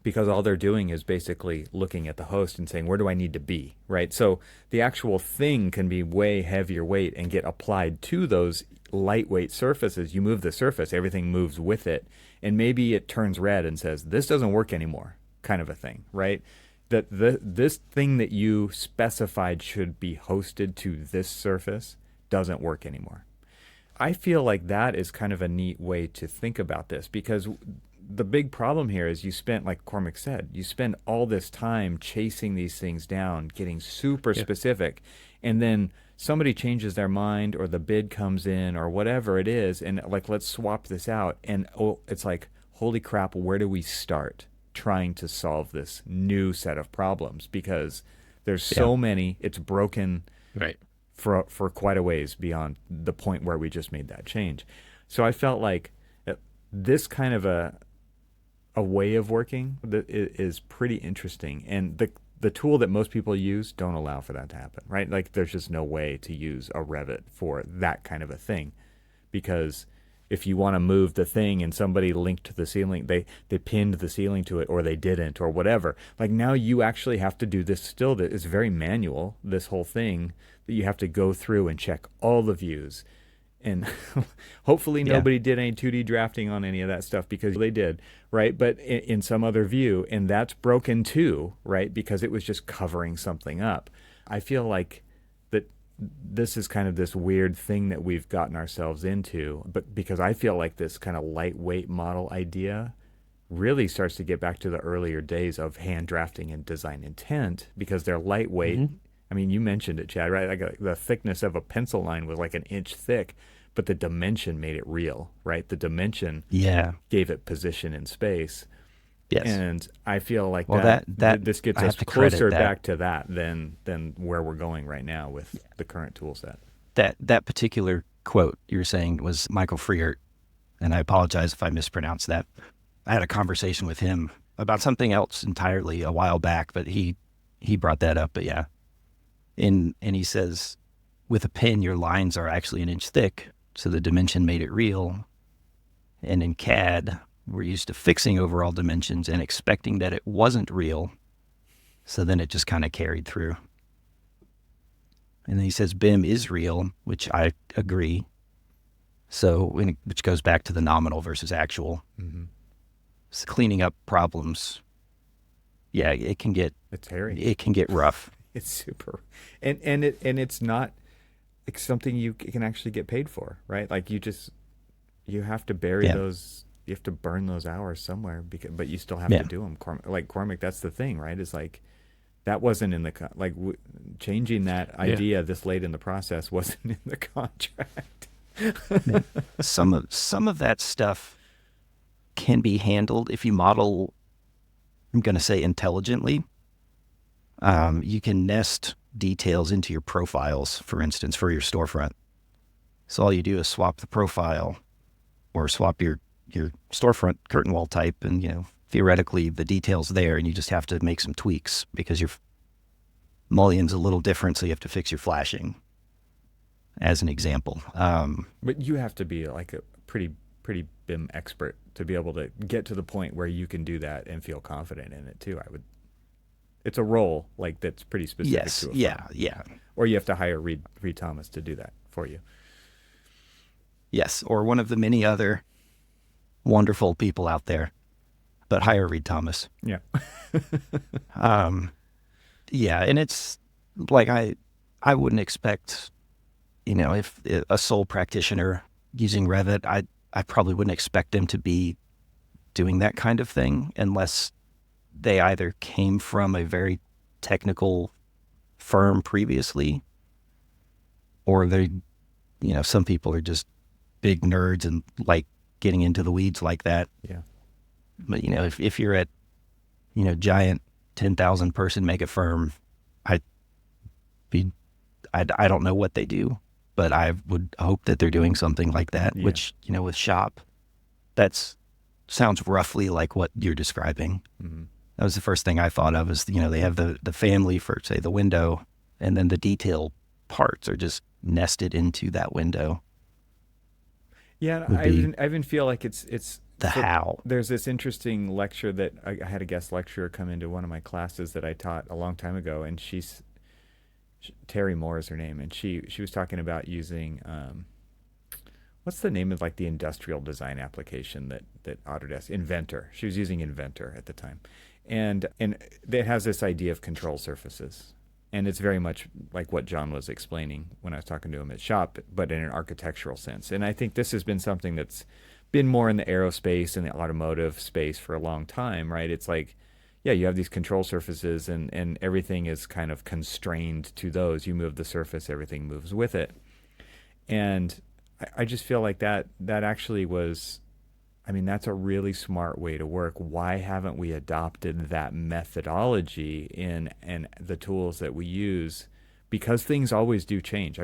Speaker 1: because all they're doing is basically looking at the host and saying, where do I need to be, right? So the actual thing can be way heavier weight and get applied to those lightweight surfaces. You move the surface, everything moves with it, and maybe it turns red and says, this doesn't work anymore, kind of a thing, right? That this thing that you specified should be hosted to this surface doesn't work anymore. I feel like that is kind of a neat way to think about this, because the big problem here is you spent, like Cormac said, you spend all this time chasing these things down, getting super specific, and then somebody changes their mind, or the bid comes in, or whatever it is, and like, let's swap this out, and it's like, holy crap, where do we start trying to solve this new set of problems? Because there's so many, it's broken for quite a ways beyond the point where we just made that change. So I felt like this kind of a way of working that is pretty interesting, and the tool that most people use don't allow for that to happen, right? Like there's just no way to use a Revit for that kind of a thing, because if you want to move the thing and somebody linked to the ceiling, they pinned the ceiling to it, or they didn't, or whatever, like now you actually have to do this still. That is very manual, this whole thing, that you have to go through and check all the views And hopefully
Speaker 3: Yeah.
Speaker 1: nobody did any 2D drafting on any of that stuff, because they did, right? But in some other view, and that's broken too, right? Because it was just covering something up. I feel like that this is kind of this weird thing that we've gotten ourselves into, but because I feel like this kind of lightweight model idea really starts to get back to the earlier days of hand drafting and design intent, because they're lightweight.
Speaker 2: Mm-hmm.
Speaker 1: I mean, you mentioned it, Chad, right? Like the thickness of a pencil line was like an inch thick, but the dimension made it real, right? The dimension
Speaker 3: Yeah.
Speaker 1: gave it position in space.
Speaker 3: Yes.
Speaker 1: And I feel like
Speaker 3: Well,
Speaker 1: this gets
Speaker 3: I
Speaker 1: us
Speaker 3: have to credit
Speaker 1: closer
Speaker 3: that.
Speaker 1: back to that than where we're going right now with the current tool set.
Speaker 3: That particular quote you were saying was Michael Freert, and I apologize if I mispronounced that. I had a conversation with him about something else entirely a while back, but he brought that up. But yeah, and he says, with a pen, your lines are actually an inch thick, so the dimension made it real. And in CAD, we're used to fixing overall dimensions and expecting that it wasn't real, so then it just kind of carried through. And then he says BIM is real, which I agree. So, which goes back to the nominal versus actual.
Speaker 1: Mm-hmm.
Speaker 3: So cleaning up problems, yeah, it's
Speaker 1: hairy.
Speaker 3: It can get rough.
Speaker 1: It's super, and it's not something you can actually get paid for, right? Like you have to bury those, you have to burn those hours somewhere, but you still have to do them. Like Cormac, that's the thing, right? Is like that wasn't in the changing that idea this late in the process wasn't in the contract.
Speaker 3: Some of that stuff can be handled if you model, I'm going to say intelligently. You can nest details into your profiles, for instance, for your storefront. So all you do is swap the profile or swap your storefront curtain wall type, and theoretically the detail's there, and you just have to make some tweaks because your mullion's a little different, so you have to fix your flashing, as an example.
Speaker 1: But you have to be like a pretty BIM expert to be able to get to the point where you can do that and feel confident in it too. It's a role that's pretty specific.
Speaker 3: Yes.
Speaker 1: To a
Speaker 3: Yeah.
Speaker 1: firm.
Speaker 3: Yeah.
Speaker 1: Or you have to hire Reed Thomas to do that for you.
Speaker 3: Yes. Or one of the many other wonderful people out there, but hire Reed Thomas.
Speaker 1: Yeah.
Speaker 3: Yeah. And it's like, I wouldn't expect, if a sole practitioner using Revit, I probably wouldn't expect them to be doing that kind of thing unless they either came from a very technical firm previously, or they, some people are just big nerds and like getting into the weeds like that.
Speaker 1: Yeah.
Speaker 3: But, if you're at, giant 10,000 person mega firm, I don't know what they do, but I would hope that they're doing something like that, which, with shop, sounds roughly like what you're describing.
Speaker 1: Mm-hmm.
Speaker 3: That was the first thing I thought of is, they have the family for, say, the window, and then the detail parts are just nested into that window.
Speaker 1: Yeah, I even feel like it's
Speaker 3: how.
Speaker 1: There's this interesting lecture that I had a guest lecturer come into one of my classes that I taught a long time ago, and Terry Moore is her name, and she was talking about using what's the name of the industrial design application that Autodesk, Inventor. She was using Inventor at the time. And it has this idea of control surfaces. And it's very much like what John was explaining when I was talking to him at shop, but in an architectural sense. And I think this has been something that's been more in the aerospace and the automotive space for a long time, right? It's like, yeah, you have these control surfaces and everything is kind of constrained to those. You move the surface, everything moves with it. And I just feel like that actually was, that's a really smart way to work. Why haven't we adopted that methodology in the tools that we use? Because things always do change.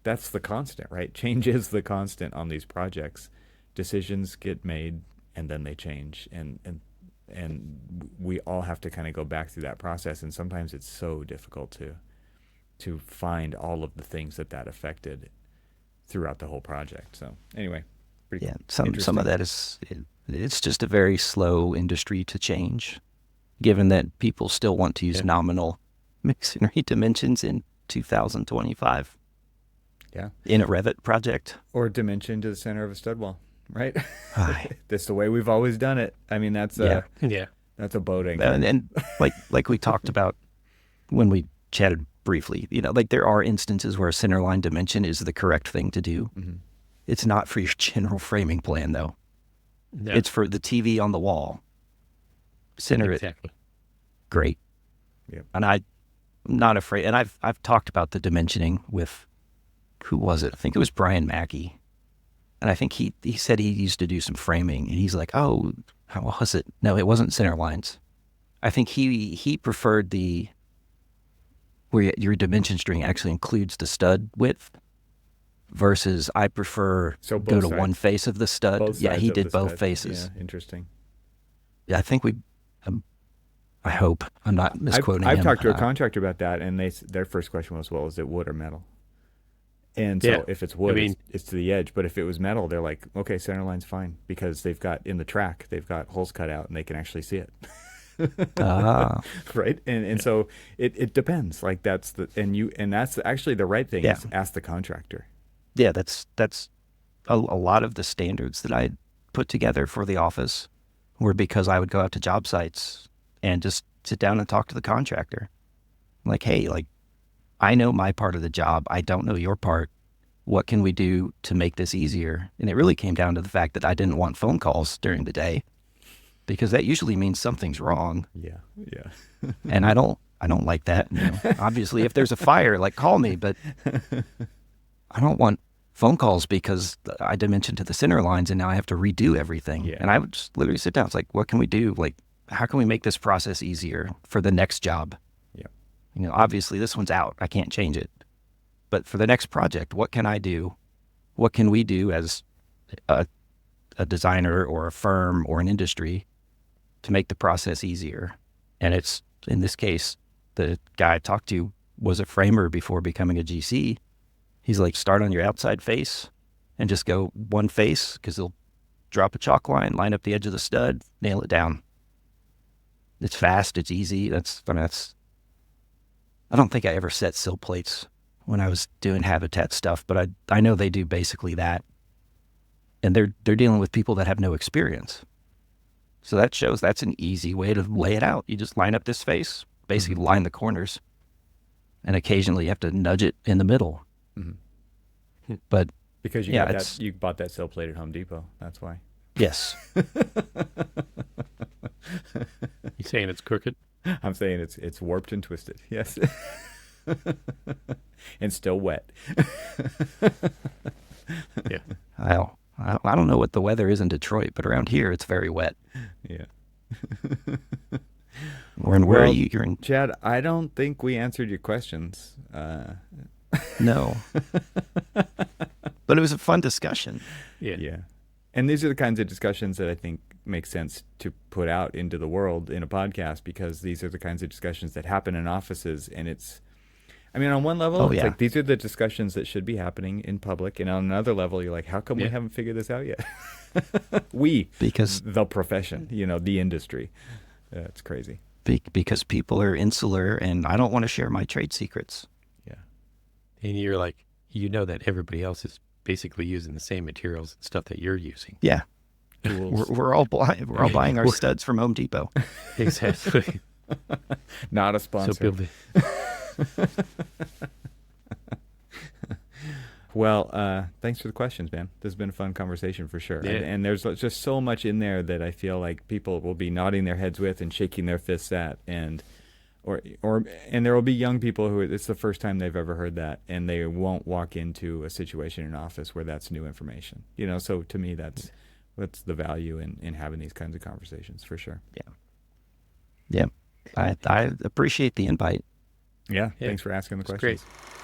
Speaker 1: That's the constant, right? Change is the constant on these projects. Decisions get made and then they change, and we all have to kind of go back through that process. And sometimes it's so difficult to find all of the things that affected throughout the whole project. So anyway.
Speaker 3: Yeah, some of that is, it's just a very slow industry to change, given that people still want to use nominal masonry dimensions in 2025.
Speaker 1: Yeah.
Speaker 3: in a Revit project.
Speaker 1: Or dimension to the center of a stud wall, right?
Speaker 3: Aye.
Speaker 1: That's the way we've always done it. I mean, that's
Speaker 3: Yeah.
Speaker 1: a boat anchor.
Speaker 3: And like we talked about when we chatted briefly, like there are instances where a centerline dimension is the correct thing to do.
Speaker 1: Mm-hmm.
Speaker 3: It's not for your general framing plan, though.
Speaker 2: No.
Speaker 3: It's for the TV on the wall. Center
Speaker 2: Exactly.
Speaker 3: it. Great.
Speaker 1: Yep.
Speaker 3: And I'm not afraid. And I've talked about the dimensioning with, who was it? I think it was Brian Mackey. And I think he said he used to do some framing, and he's like, oh, how was it? No, it wasn't center lines. I think he preferred where your dimension string actually includes the stud width, versus I prefer
Speaker 1: So
Speaker 3: go
Speaker 1: both
Speaker 3: to
Speaker 1: sides.
Speaker 3: one face of the stud.
Speaker 1: Both
Speaker 3: Yeah,
Speaker 1: sides
Speaker 3: he
Speaker 1: of
Speaker 3: did
Speaker 1: the
Speaker 3: both
Speaker 1: stud.
Speaker 3: faces.
Speaker 1: Yeah, interesting.
Speaker 3: Yeah, I think I hope I'm not misquoting
Speaker 1: I've
Speaker 3: him.
Speaker 1: talked to a contractor about that, and their first question was, well, is it wood or metal? And so
Speaker 2: Yeah.
Speaker 1: if it's wood,
Speaker 2: I mean-
Speaker 1: it's to the edge. But if it was metal, they're like, okay, center line's fine, because they've got in the track, they've got holes cut out and they can actually see it. Right. And so it depends. Like that's actually the right thing
Speaker 3: Yeah.
Speaker 1: is ask the contractor.
Speaker 3: Yeah, that's a lot of the standards that I put together for the office were because I would go out to job sites and just sit down and talk to the contractor. Like, hey, like, I know my part of the job. I don't know your part. What can we do to make this easier? And it really came down to the fact that I didn't want phone calls during the day, because that usually means something's wrong.
Speaker 1: Yeah. Yeah.
Speaker 3: And I don't like that. Obviously, if there's a fire, like, call me, but I don't want phone calls because I dimensioned to the center lines and now I have to redo everything.
Speaker 1: Yeah.
Speaker 3: And I would just literally sit down. It's like, what can we do? Like, how can we make this process easier for the next job?
Speaker 1: Yeah.
Speaker 3: Obviously this one's out. I can't change it. But for the next project, what can I do? What can we do as a designer or a firm or an industry to make the process easier? And it's, in this case, the guy I talked to was a framer before becoming a GC. He's like, start on your outside face and just go one face, because he'll drop a chalk line, line up the edge of the stud, nail it down. It's fast. It's easy. I don't think I ever set sill plates when I was doing habitat stuff, but I know they do basically that. And they're dealing with people that have no experience. So that shows that's an easy way to lay it out. You just line up this face, basically line the corners, and occasionally you have to nudge it in the middle.
Speaker 1: Mm-hmm.
Speaker 3: But
Speaker 1: Because you you bought that sill plate at Home Depot. That's why.
Speaker 3: yes,
Speaker 2: You saying it's crooked?
Speaker 1: I'm saying it's warped and twisted. Yes. And still wet.
Speaker 2: Yeah.
Speaker 3: I don't know what the weather is in Detroit, but around here it's very wet.
Speaker 1: Yeah.
Speaker 3: Where are
Speaker 1: Well,
Speaker 3: you? You're in
Speaker 1: Chad, I don't think we answered your questions.
Speaker 3: no, but it was a fun discussion.
Speaker 2: Yeah.
Speaker 1: Yeah. And these are the kinds of discussions that I think make sense to put out into the world in a podcast, because these are the kinds of discussions that happen in offices. And on one level, it's like these are the discussions that should be happening in public. And on another level, you're like, how come we haven't figured this out yet?
Speaker 3: Because
Speaker 1: the profession, the industry. It's crazy.
Speaker 3: because people are insular, and I don't want to share my trade secrets.
Speaker 1: Yeah.
Speaker 2: And you're like, that everybody else is basically using the same materials and stuff that you're using.
Speaker 3: Yeah,
Speaker 1: Tools.
Speaker 3: we're all buying our studs from Home Depot.
Speaker 2: Exactly.
Speaker 1: Not a
Speaker 2: So
Speaker 1: sponsor.
Speaker 2: build it.
Speaker 1: Well, thanks for the questions, man. This has been a fun conversation for sure.
Speaker 2: Yeah.
Speaker 1: And there's just so much in there that I feel like people will be nodding their heads with and shaking their fists at, and there will be young people who it's the first time they've ever heard that, and they won't walk into a situation in an office where that's new information. So to me, that's the value in having these kinds of conversations for sure.
Speaker 3: Yeah, I appreciate the invite.
Speaker 1: Yeah.
Speaker 2: Yeah.
Speaker 1: Thanks for asking the
Speaker 2: It's
Speaker 1: questions.
Speaker 2: great.